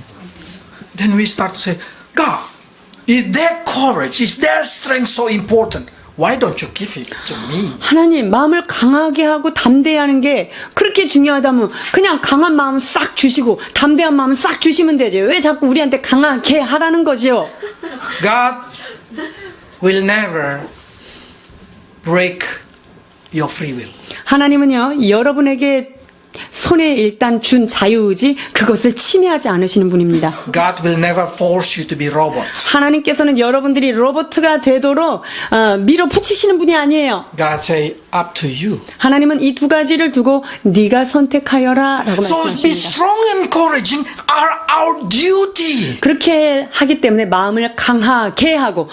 Then we start to say, God, is that courage, is that strength so important? Why don't you give it to me? 하나님, 마음을 강하게 하고 담대히 하는 게 그렇게 중요하다면 그냥 강한 마음 싹 주시고 담대한 마음 싹 주시면 되죠. 왜 자꾸 우리한테 강하게 하라는 거죠? God will never break your free will. 하나님은요, 여러분에게 손에 일단 준 자유의지 그것을 침해하지 않으시는 분입니다. God will never force you to be robot. 하나님께서는 여러분들이 로봇가 되도록 밀어붙이시는 분이 아니에요. God say, up to you. 하나님은 이 두 가지를 두고 네가 선택하여라 라고 So be 말씀하십니다. strong and encouraging are our duty. 그렇게 하기 때문에 마음을 강하게 하고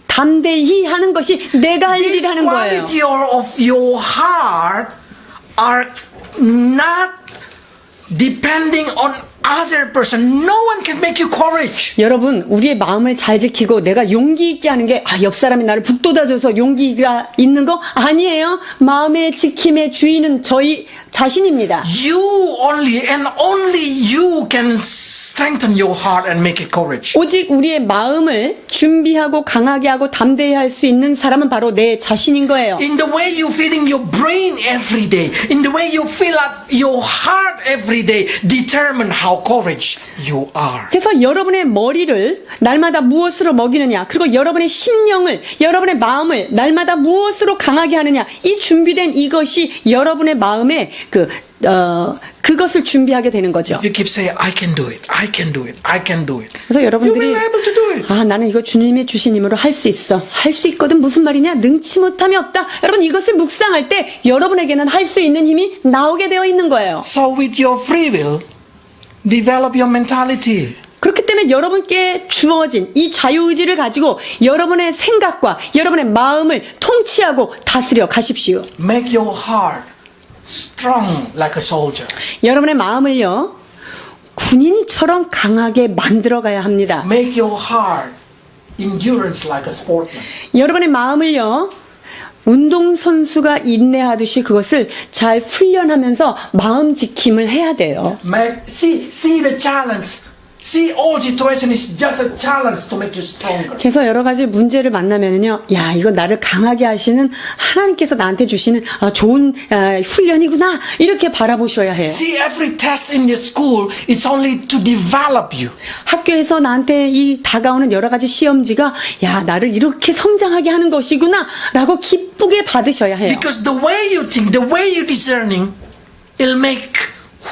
담대히 하는 것이 내가 할 This 일이라는 거예요. quality of your heart are not depending on other person. No one can make you courage. 여러분, 우리의 마음을 잘 지키고 내가 용기 있게 하는 게 옆 사람이 나를 북돋아줘서 용기가 있는 거 아니에요. 마음의 지킴의 주인은 저희 자신입니다. You only and only you can strengthen your heart and make it courage. 오직 우리의 마음을 준비하고 강하게 하고 담대히 할 수 있는 사람은 바로 내 자신인 거예요. In the way you feeding your brain every day, in the way you fill up your heart every day, determine how courage you are. 그래서 여러분의 머리를 날마다 무엇으로 먹이느냐, 그리고 여러분의 심령을, 여러분의 마음을 날마다 무엇으로 강하게 하느냐, 이 준비된 이것이 여러분의 마음에 그것을 준비하게 되는 거죠. If you keep saying, I can do it, I can do it, I can do it, 그래서 you 여러분들이 will be able to do it. 아, 나는 이거 주님의 주신 힘으로 할 수 있어. 할 수 있거든. 무슨 말이냐? 능치 못함이 없다. 여러분, 이것을 묵상할 때 여러분에게는 할 수 있는 힘이 나오게 되어 있는 거예요. So with your free will, develop your mentality. 그렇기 때문에 여러분께 주어진 이 자유의지를 가지고 여러분의 생각과 여러분의 마음을 통치하고 다스려 가십시오. Make your heart strong like a soldier. 여러분의 마음을요, 군인처럼 강하게 만들어 가야 합니다. Make your heart endurance like a sportman. 여러분의 마음을요, 운동선수가 인내하듯이 그것을 잘 훈련하면서 마음 지킴을 해야 돼요. See the challenge. See all situation is just a challenge to make you stronger. 그래서 여러 가지 문제를 만나면은요, 야, 이거 나를 강하게 하시는 하나님께서 나한테 주시는 좋은 훈련이구나, 이렇게 바라보셔야 해요. See every test in your school, it's only to develop you. 학교에서 나한테 이 다가오는 여러 가지 시험지가 야, 나를 이렇게 성장하게 하는 것이구나 라고 기쁘게 받으셔야 해요. Because the way you think, the way you discerning, it'll make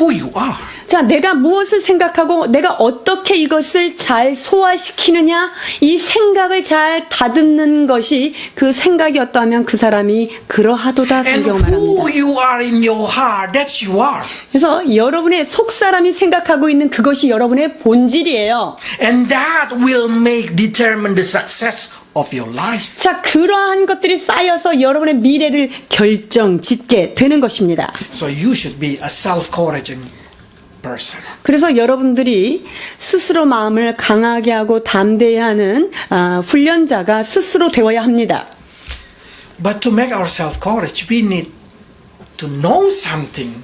who you are. 자, 내가 무엇을 생각하고 내가 어떻게 이것을 잘 소화시키느냐, 이 생각을 잘 다듬는 것이 그 생각이 어떠하면 그 사람이 그러하도다 And 성경 말합니다. who you are in your heart, that's you are. 그래서 여러분의 속사람이 생각하고 있는 그것이 여러분의 본질이에요. And that will determine the success of your life. 자, 그러한 것들이 쌓여서 여러분의 미래를 결정짓게 되는 것입니다. So you should be a self-encouraging person. 그래서 여러분들이 스스로 마음을 강하게 하고 담대히 하는 훈련자가 스스로 되어야 합니다. But to make ourselves courage, we need to know something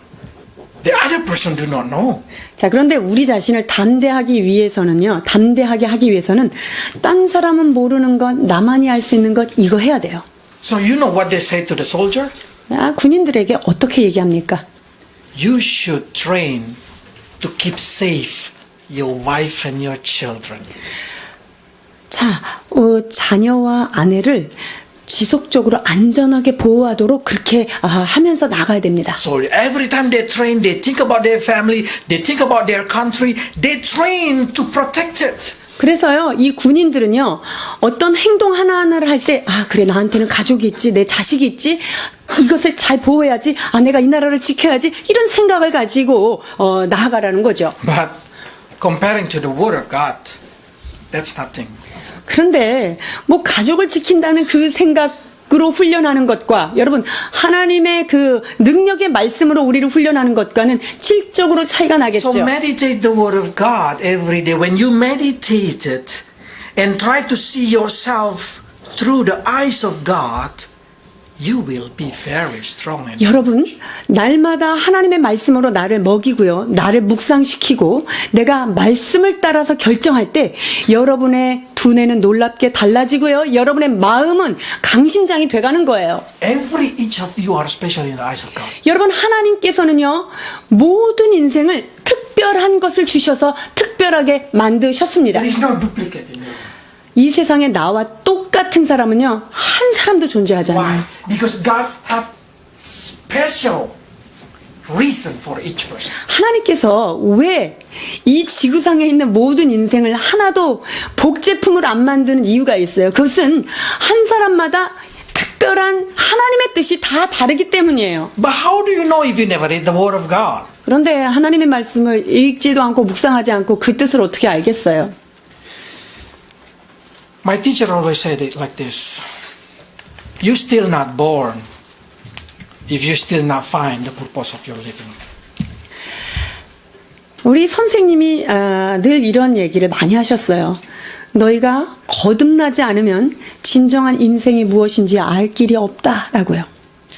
the other person do not know. 자, 그런데 우리 자신을 담대하게 하기 위해서는 딴 사람은 모르는 것, 나만이 알 수 있는 것, 이거 해야 돼요. So you know what they say to the soldier? 군인들에게 어떻게 얘기합니까? You should train to keep safe your wife and your children. 자, 자녀와 아내를 지속적으로 안전하게 보호하도록 그렇게 하면서 나가야 됩니다. So every time they train, they think about their family, they think about their country, they train to protect it. 그래서요, 이 군인들은요, 어떤 행동 하나하나를 할 때, 그래, 나한테는 가족이 있지, 내 자식이 있지, 이것을 잘 보호해야지, 내가 이 나라를 지켜야지, 이런 생각을 가지고, 나아가라는 거죠. But comparing to the word of God, that's nothing. 그런데, 가족을 지킨다는 그 생각으로 훈련하는 것과, 여러분, 하나님의 그 능력의 말씀으로 우리를 훈련하는 것과는 질적으로 차이가 나겠죠. So meditate the word of God every day. When you meditate it and try to see yourself through the eyes of God, you will be very strong. And 여러분, 날마다 하나님의 말씀으로 나를 먹이고요. 나를 묵상시키고 내가 말씀을 따라서 결정할 때 여러분의 두뇌는 놀랍게 달라지고요. 여러분의 마음은 강심장이 돼가는 거예요. every each of you are special in the eyes of God. 여러분, 하나님께서는요, 모든 인생을 특별한 것을 주셔서 특별하게 만드셨습니다. There is no duplicate in you. 이 세상에 나와 똑같은 사람은요, 한 사람도 존재하지 Why? 않아요. Because God have special reason for each person. 하나님께서 왜 이 지구상에 있는 모든 인생을 하나도 복제품으로 안 만드는 이유가 있어요. 그것은 한 사람마다 특별한 하나님의 뜻이 다 다르기 때문이에요. But how do you know if you never read the Word of God? 그런데 하나님의 말씀을 읽지도 않고 묵상하지 않고 그 뜻을 어떻게 알겠어요? My teacher always said it like this. You still not born if you still not find the purpose of your living. 우리 선생님이 늘 이런 얘기를 많이 하셨어요. 너희가 거듭나지 않으면 진정한 인생이 무엇인지 알 길이 없다라고요.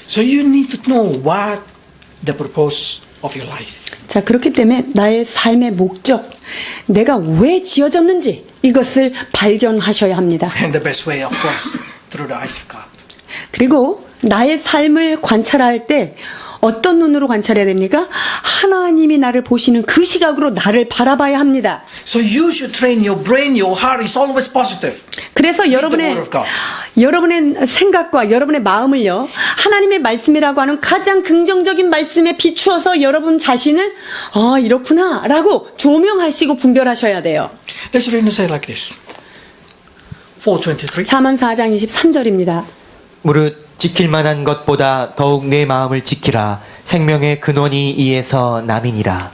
So you need to know what the purpose of your life. 자, 그렇기 때문에 나의 삶의 목적, 내가 왜 지어졌는지 이것을 발견하셔야 합니다. And the best way, of course, through the eyes of God. 그리고 나의 삶을 관찰할 때 어떤 눈으로 관찰해야 됩니까? 하나님이 나를 보시는 그 시각으로 나를 바라봐야 합니다. So you should train your brain, your heart is always positive. 그래서 the word of God. 여러분의 생각과 여러분의 마음을요, 하나님의 말씀이라고 하는 가장 긍정적인 말씀에 비추어서 여러분 자신을 이렇구나 라고 조명하시고 분별하셔야 돼요. Let's read and say like this. 4:23. 잠언 4장 23절입니다. 무릇 지킬 만한 것보다 더욱 내 마음을 지키라. 생명의 근원이 이에서 남이니라.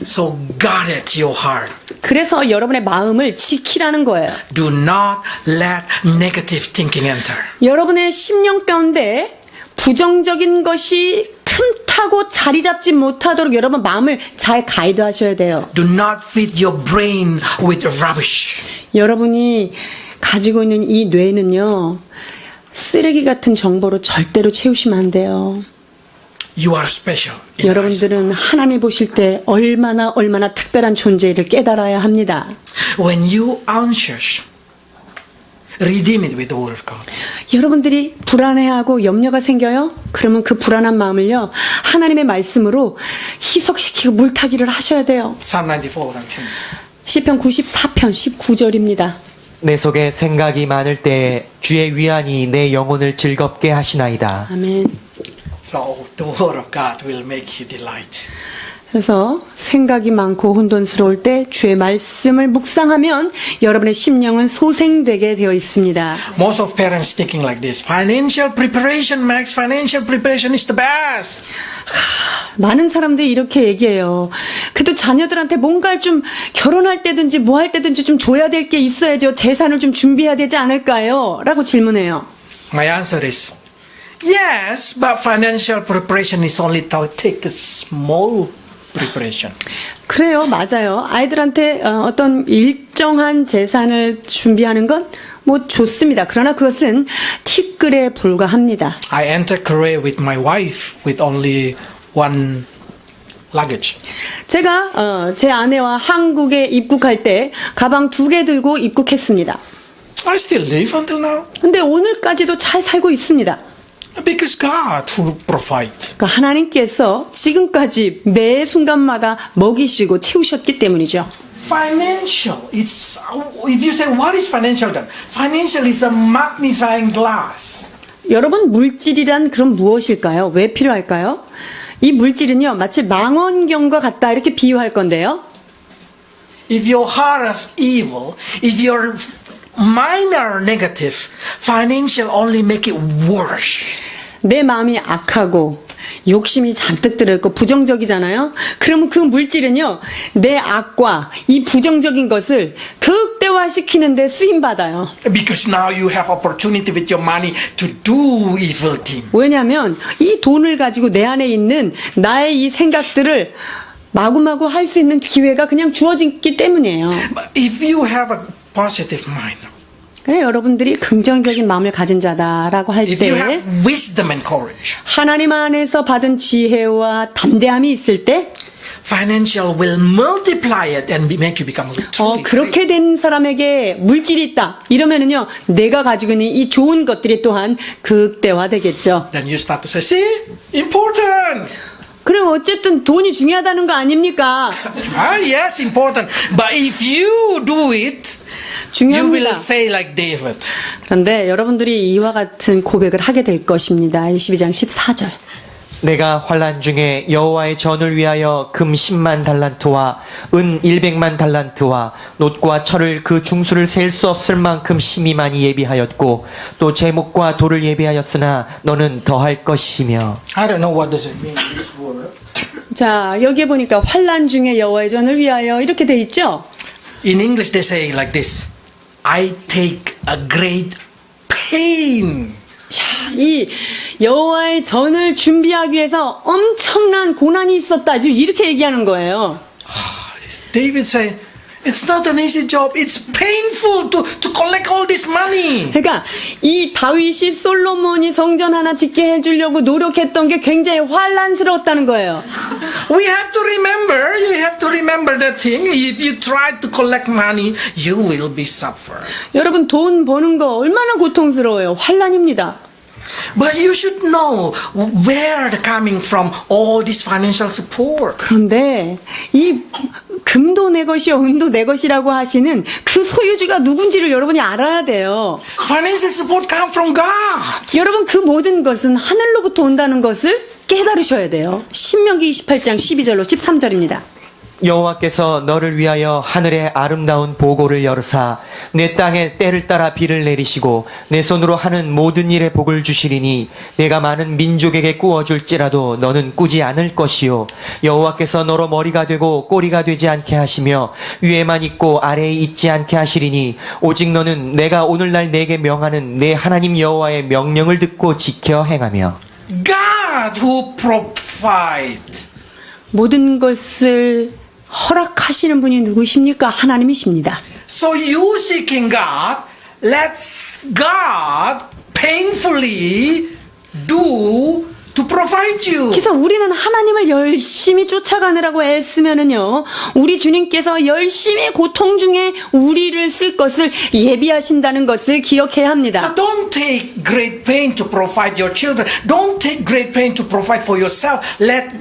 So guard at your heart. 그래서 여러분의 마음을 지키라는 거예요. Do not let negative thinking enter. 여러분의 심령 가운데 부정적인 것이 틈타고 자리 잡지 못하도록 여러분 마음을 잘 가이드하셔야 돼요. Do not feed your brain with rubbish. 여러분이 가지고 있는 이 뇌는요, 쓰레기 같은 정보로 절대로 채우시면 안 돼요. You are special. in the eyes of 여러분들은 하나님이 보실 때 얼마나 특별한 존재를 깨달아야 합니다. God. When you anxious, redeem it with the Word of God. 여러분들이 불안해하고 염려가 생겨요? 그러면 그 불안한 마음을요, 하나님의 말씀으로 희석시키고 물타기를 하셔야 돼요. Psalm 94:10. 시편 94편 19절입니다. 내 속에 생각이 많을 때에 주의 위안이 내 영혼을 즐겁게 하시나이다. 아멘. So the Word of God will make you delight. 그래서 생각이 많고 혼돈스러울 때 주의 말씀을 묵상하면 여러분의 심령은 소생되게 되어 있습니다. Most of parents thinking like this. Financial preparation, Max. Financial preparation is the best. 많은 사람들이 이렇게 얘기해요. 그래도 자녀들한테 뭔가를 좀 결혼할 때든지 뭐 할 때든지 좀 줘야 될 게 있어야죠. 재산을 좀 준비해야 되지 않을까요? 라고 질문해요. My answer is yes, but financial preparation is only to take a small preparation. 그래요. 맞아요. 아이들한테 어떤 일정한 재산을 준비하는 건 뭐 좋습니다. 그러나 그것은 티끌에 불과합니다. I entered Korea with my wife with only one luggage. 제가 제 아내와 한국에 입국할 때 가방 2개 들고 입국했습니다. I still live until now 근데 오늘까지도 잘 살고 있습니다. because God who provide. 그러니까 하나님께서 지금까지 매 순간마다 먹이시고 채우셨기 때문이죠. Financial, it's if you say what is financial then? Financial is a magnifying glass. 여러분, 물질이란 그럼 무엇일까요? 왜 필요할까요? 이 물질은요, 마치 망원경과 같다 이렇게 비유할 건데요. If your heart is evil, if your mind are negative, financial only make it worse. 내 마음이 악하고 욕심이 잔뜩 들어있고 부정적이잖아요. 그러면 그 물질은요, 내 악과 이 부정적인 것을 극대화시키는 데 쓰임받아요. Because now you have opportunity with your money to do evil thing. 왜냐하면 이 돈을 가지고 내 안에 있는 나의 이 생각들을 마구마구 할 수 있는 기회가 그냥 주어졌기 때문이에요. But if you have a positive mind. 그래, 여러분들이 긍정적인 마음을 가진 자다라고 할 If you 때 have wisdom and courage, 하나님 안에서 받은 지혜와 담대함이 있을 때 financial will multiply it and make you become truly great. 그렇게 된 사람에게 물질이 있다. 이러면은요, 내가 가지고 있는 이 좋은 것들이 또한 극대화되겠죠. Then you start to say, see, important. 그럼 어쨌든 돈이 중요하다는 거 아닙니까? Yes, important. But if you do it, you will 중요합니다. say like David. 그런데 여러분들이 이와 같은 고백을 하게 될 것입니다. 22장 14절. 내가 환난 중에 여호와의 전을 위하여 금 10만 달란트와 은 100만 달란트와 놋과 철을 그 중수를 셀 수 없을 만큼 심히 많이 예비하였고 또 제목과 돌을 예비하였으나 너는 더할 것이며. I don't know what does it mean, this word. 자, 여기에 보니까 환난 중에 여호와의 전을 위하여 이렇게 돼 있죠. In English they say like this, I take a great pain. 이 여호와의 전을 준비하기 위해서 엄청난 고난이 있었다. 지금 이렇게 얘기하는 거예요. David said, it's not an easy job. It's painful to collect all this money. 그러니까 이 다윗이 솔로몬이 성전 하나 짓게 해주려고 노력했던 게 굉장히 환란스러웠다는 거예요. We have to remember, you have to remember that thing. If you try to collect money, you will be suffer. 여러분 돈 버는 거 얼마나 고통스러워요. 환란입니다. But you should know where they're coming from all this financial support. 그런데 이 금도 내 것이요 은도 내 것이라고 하시는 그 소유주가 누군지를 여러분이 알아야 돼요. Financial support come from God. 여러분 그 모든 것은 하늘로부터 온다는 것을 깨달으셔야 돼요. 신명기 28장 12절로 13절입니다. 여호와께서 너를 위하여 하늘의 아름다운 보고를 열으사 내 땅에 때를 따라 비를 내리시고 내 손으로 하는 모든 일에 복을 주시리니 내가 많은 민족에게 꾸어줄지라도 너는 꾸지 않을 것이요 여호와께서 너로 머리가 되고 꼬리가 되지 않게 하시며 위에만 있고 아래에 있지 않게 하시리니 오직 너는 내가 오늘날 내게 명하는 내 하나님 여호와의 명령을 듣고 지켜 행하며. God who provides. 모든 것을 허락하시는 분이 누구십니까? 하나님이십니다. So you seeking God, let God painfully do to provide you. 그래서 우리는 하나님을 열심히 쫓아가느라고 애쓰면은요, 우리 주님께서 열심히 고통 중에 우리를 쓸 것을 예비하신다는 것을 기억해야 합니다. So don't take great pain to provide your children. Don't take great pain to provide for yourself. Let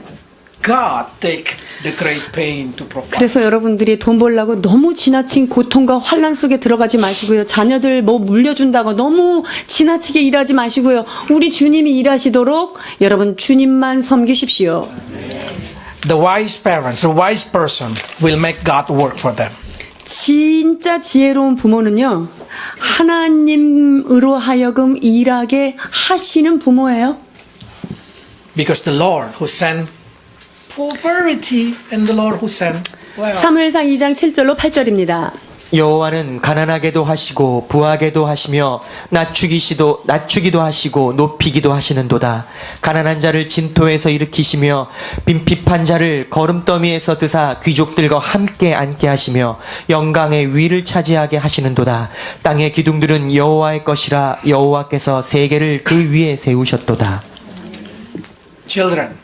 God take the great pain to provide. 그래서 여러분들이 돈 벌려고 너무 지나친 고통과 환란 속에 들어가지 마시고요. 자녀들 뭐 물려준다고 너무 지나치게 일하지 마시고요. 우리 주님이 일하시도록 여러분 주님만 섬기십시오. The wise parents, the wise person will make God work for them. 진짜 지혜로운 부모는요, 하나님으로 하여금 일하게 하시는 부모예요. Because the Lord who sent poverty and the Lord who sent wealth. 사무엘상 2장 7절로 8절입니다. 여호와는 가난하게도 하시고 부하게도 하시며 낮추기도 하시고 높이기도 하시는도다. 가난한 자를 진토에서 일으키시며 빈핍한 자를 거름더미에서 드사 귀족들과 함께 앉게 하시며 영광의 위를 차지하게 하시는도다. 땅의 기둥들은 여호와의 것이라 여호와께서 세계를 그 위에 세우셨도다. Children,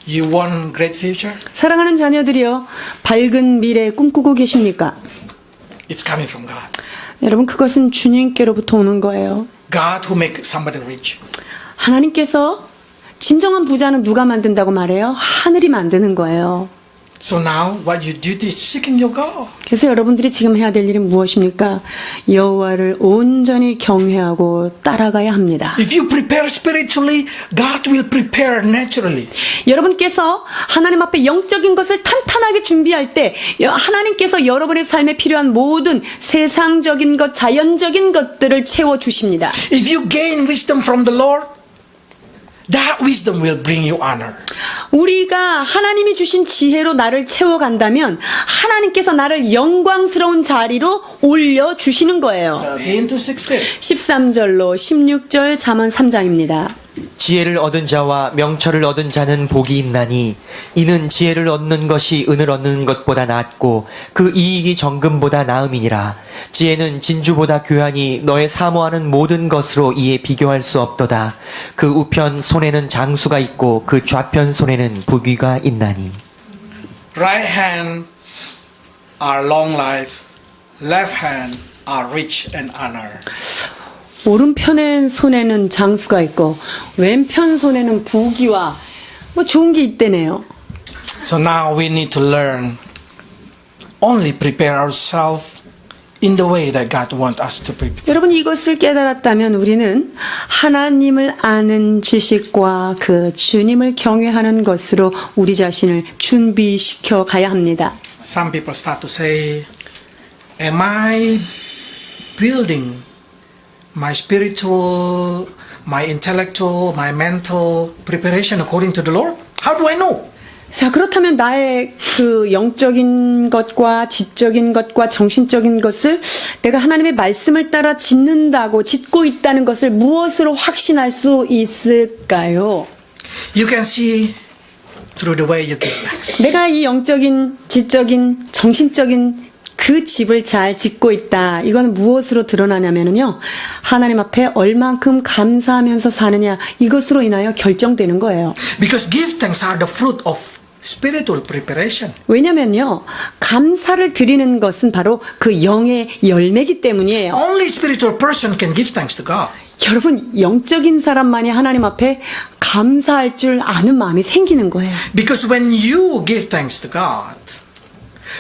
you want great future? 사랑하는 자녀들이요, 밝은 미래 꿈꾸고 계십니까? It's coming from God. 여러분, 그것은 주님께로부터 오는 거예요. God who make somebody rich. 하나님께서 진정한 부자는 누가 만든다고 말해요? 하늘이 만드는 거예요. So now what you do is seeking your God. 그래서 여러분들이 지금 해야 될 일은 무엇입니까? 여호와를 온전히 경외하고 따라가야 합니다. If you prepare spiritually, God will prepare naturally. 여러분께서 하나님 앞에 영적인 것을 탄탄하게 준비할 때 하나님께서 여러분의 삶에 필요한 모든 세상적인 것, 자연적인 것들을 채워주십니다. If you gain wisdom from the Lord, that wisdom will bring you honor. 우리가 하나님이 주신 지혜로 나를 채워간다면 하나님께서 나를 영광스러운 자리로 올려주시는 거예요. 13 to 16. 13절로 16절 잠언 3장입니다. 지혜를 얻은 자와 명철을 얻은 자는 복이 있나니 이는 지혜를 얻는 것이 은을 얻는 것보다 낫고 그 이익이 정금보다 나음이니라. 지혜는 진주보다 교하니 너의 사모하는 모든 것으로 이에 비교할 수 없도다. 그 우편 손에는 장수가 있고 그 좌편 손에는 부귀가 있나니. Right hand are long life, left hand are rich and honor. 오른편 손에는 장수가 있고 왼편 손에는 부귀와 뭐 좋은 게 있대네요. So now we need to learn only prepare ourselves in the way that God wants us to prepare. 여러분 이것을 깨달았다면 우리는 하나님을 아는 지식과 그 주님을 경외하는 것으로 우리 자신을 준비시켜 가야 합니다. Some people start to say, am I building my spiritual, my intellectual, my mental preparation according to the Lord? How do I know? 자, 그렇다면 나의 그 영적인 것과 지적인 것과 정신적인 것을 내가 하나님의 말씀을 따라 짓고 있다는 것을 무엇으로 확신할 수 있을까요? You can see through the way you give thanks. 내가 이 영적인, 지적인, 정신적인 그 집을 잘 짓고 있다. 이건 무엇으로 드러나냐면요. 하나님 앞에 얼만큼 감사하면서 사느냐. 이것으로 인하여 결정되는 거예요. Because give thanks are the fruit of spiritual preparation. 왜냐면요. 감사를 드리는 것은 바로 그 영의 열매이기 때문이에요. Only spiritual person can give thanks to God. 여러분, 영적인 사람만이 하나님 앞에 감사할 줄 아는 마음이 생기는 거예요. Because when you give thanks to God,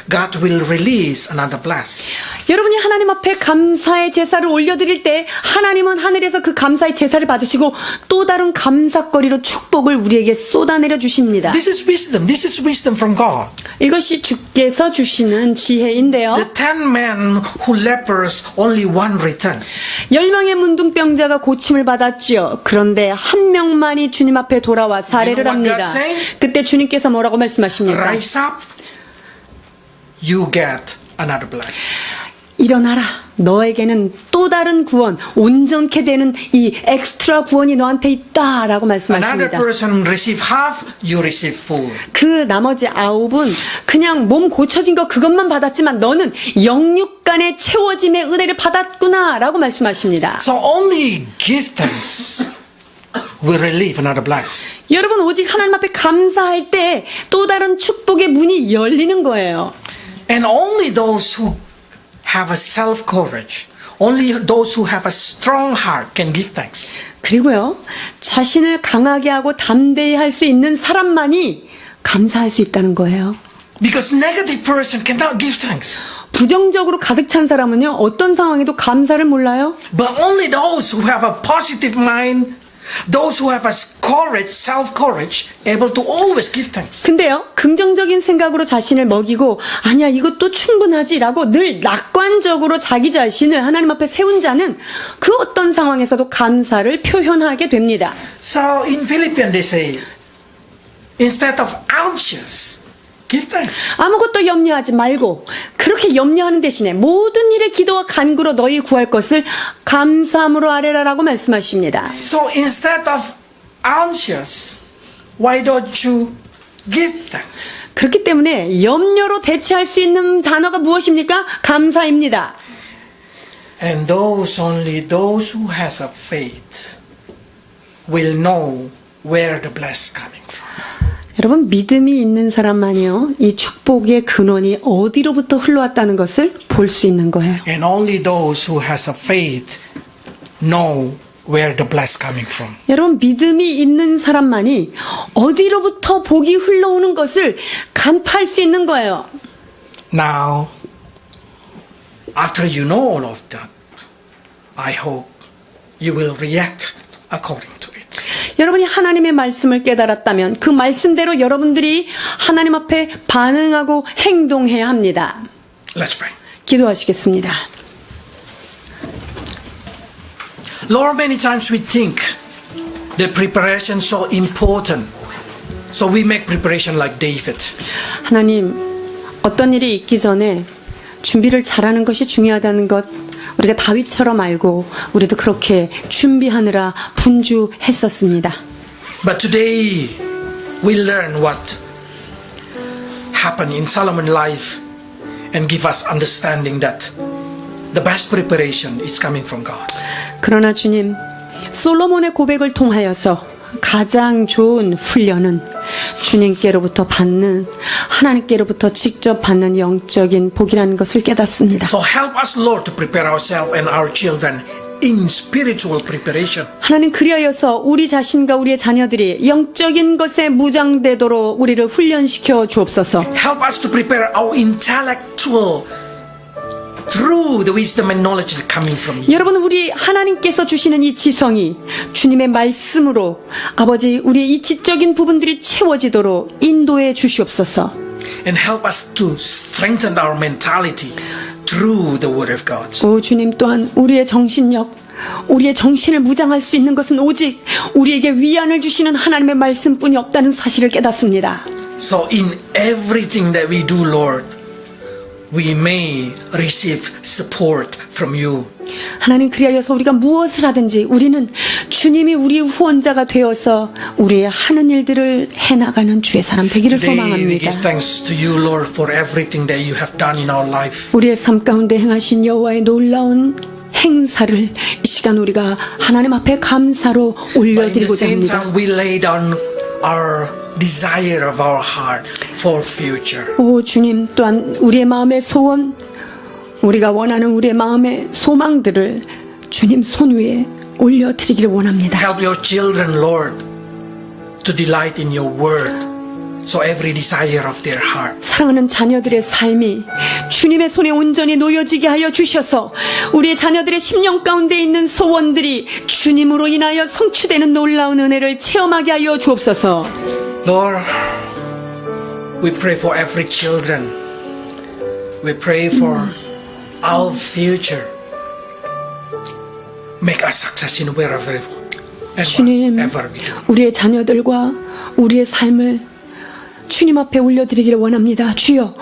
God will release another blessing. 여러분이 하나님 앞에 감사의 제사를 올려드릴 때 하나님은 하늘에서 그 감사의 제사를 받으시고 또 다른 감사거리로 축복을 우리에게 쏟아내려 주십니다. This is wisdom. This is wisdom from God. 이것이 주께서 주시는 지혜인데요. The 10 men who lepers, only one returned. 10명의 문둥병자가 고침을 받았지요. 그런데 한 명만이 주님 앞에 돌아와 사례를 You know what 합니다. God saying? 그때 주님께서 뭐라고 말씀하십니까? Rise up, you get another blessing. 일어나라. 너에게는 또 다른 구원, 온전케 되는 이 엑스트라 구원이 너한테 있다라고 Another 말씀하십니다. person receive half, you receive full. 그 나머지 9은 그냥 몸 고쳐진 거 그것만 받았지만 너는 영육간의 채워짐의 은혜를 받았구나라고 말씀하십니다. So only give thanks will relieve another blessing. 여러분 오직 하나님 앞에 감사할 때 또 다른 축복의 문이 열리는 거예요. And only those who have a self-courage, only those who have a strong heart can give thanks. 그리고요, 자신을 강하게 하고 담대히 할 수 있는 사람만이 감사할 수 있다는 거예요. Because negative person cannot give thanks. 부정적으로 가득 찬 사람은요, 어떤 상황에도 감사를 몰라요. But only those who have a positive mind, those who have a courage, self-courage, able to always give thanks. 근데요, 긍정적인 생각으로 자신을 먹이고, 아니야, 이것도 충분하지라고 늘 낙관적으로 자기 자신을 하나님 앞에 세운 자는 그 어떤 상황에서도 감사를 표현하게 됩니다. So in Philippians they say, instead of anxious, give thanks. 아무것도 염려하지 말고 그렇게 염려하는 대신에 모든 일에 기도와 간구로 너희 구할 것을 감사함으로 아뢰라라고 말씀하십니다. So instead of anxious, why don't you give thanks? 그렇기 때문에 염려로 대체할 수 있는 단어가 무엇입니까? 감사입니다. And only those who has a faith will know where the blessing coming from. 여러분 믿음이 있는 사람만이요. 이 축복의 근원이 어디로부터 흘러왔다는 것을 볼 수 있는 거예요. And only those who has a faith know where the blessing coming from. 여러분 믿음이 있는 사람만이 어디로부터 복이 흘러오는 것을 간파할 수 있는 거예요. Now, after you know all of that, I hope you will react according to it. 여러분이 하나님의 말씀을 깨달았다면 그 말씀대로 여러분들이 하나님 앞에 반응하고 행동해야 합니다. Let's pray. 기도하시겠습니다. Lord, many times we think that preparation is so important. So we make preparation like David. 하나님, 어떤 일이 있기 전에 준비를 잘하는 것이 중요하다는 것 우리가 다윗처럼 알고 우리도 그렇게 준비하느라 분주했었습니다. But today we learn what happened in Solomon's life and give us understanding that the best preparation is coming from God. 그러나 주님, 솔로몬의 고백을 통하여서 가장 좋은 훈련은 주님께로부터 받는, 하나님께로부터 직접 받는 영적인 복이라는 것을 깨닫습니다. So help us, Lord, to prepare ourselves and our children in spiritual preparation. 하나님, 그리하여서 우리 자신과 우리의 자녀들이 영적인 것에 무장되도록 우리를 훈련시켜 주옵소서. Help us to prepare our intellectual through the wisdom and knowledge coming from you. 여러분, 우리 하나님께서 주시는 이 지성이 주님의 말씀으로 아버지 우리의 이 지적인 부분들이 채워지도록 인도해 주시옵소서. And help us to strengthen our mentality through the Word of God. 오 주님, 또한 우리의 정신력, 우리의 정신을 무장할 수 있는 것은 오직 우리에게 위안을 주시는 하나님의 말씀뿐이 없다는 사실을 깨닫습니다. So in everything that we do, Lord, we may receive support from you. 하나님, 그리하여서 우리가 무엇을 하든지 우리는 주님이 우리의 후원자가 되어서 우리의 하는 일들을 해나가는 주의 사람 되기를 Today we 소망합니다. give thanks to you, Lord, for everything that you have done in our life. 우리의 삶 가운데 행하신 여호와의 놀라운 행사를 이 시간 우리가 하나님 앞에 감사로 But in the 올려드리고자 same 합니다. time, we lay down our desire of our heart for future. 오 주님, 또한 우리의 마음의 소원, 우리가 원하는 우리의 마음의 소망들을 주님 손 위에 올려드리기를 원합니다. Help your children, Lord, to delight in your word. So every desire of their heart. 사랑하는 자녀들의 삶이 주님의 손에 온전히 놓여지게 하여 주셔서 우리의 자녀들의 심령 가운데 있는 소원들이 주님으로 인하여 성취되는 놀라운 은혜를 체험하게 하여 주옵소서. Lord, we pray for every children. We pray for our future. Make us success in wherever 주님, ever we do. 우리의 자녀들과 우리의 삶을 주님 앞에 올려드리기를 원합니다. 주여,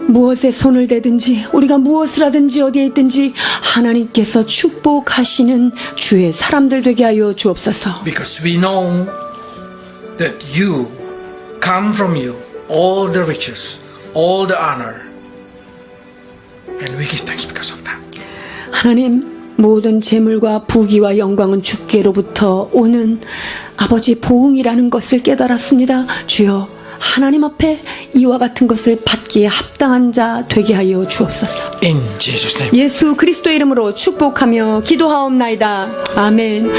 무엇에 손을 대든지 우리가 무엇을 하든지 어디에 있든지 하나님께서 축복하시는 주의 사람들 되게 하여 주옵소서. Because we know that you come from you all the riches, all the honor. And we give thanks because of that. 하나님, 모든 재물과 부귀와 영광은 주께로부터 오는 아버지 보응이라는 것을 깨달았습니다. 주여, 하나님 앞에 이와 같은 것을 받기에 합당한 자 되게 하여 주옵소서. In Jesus' name. 예수 그리스도의 이름으로 축복하며 기도하옵나이다. 아멘.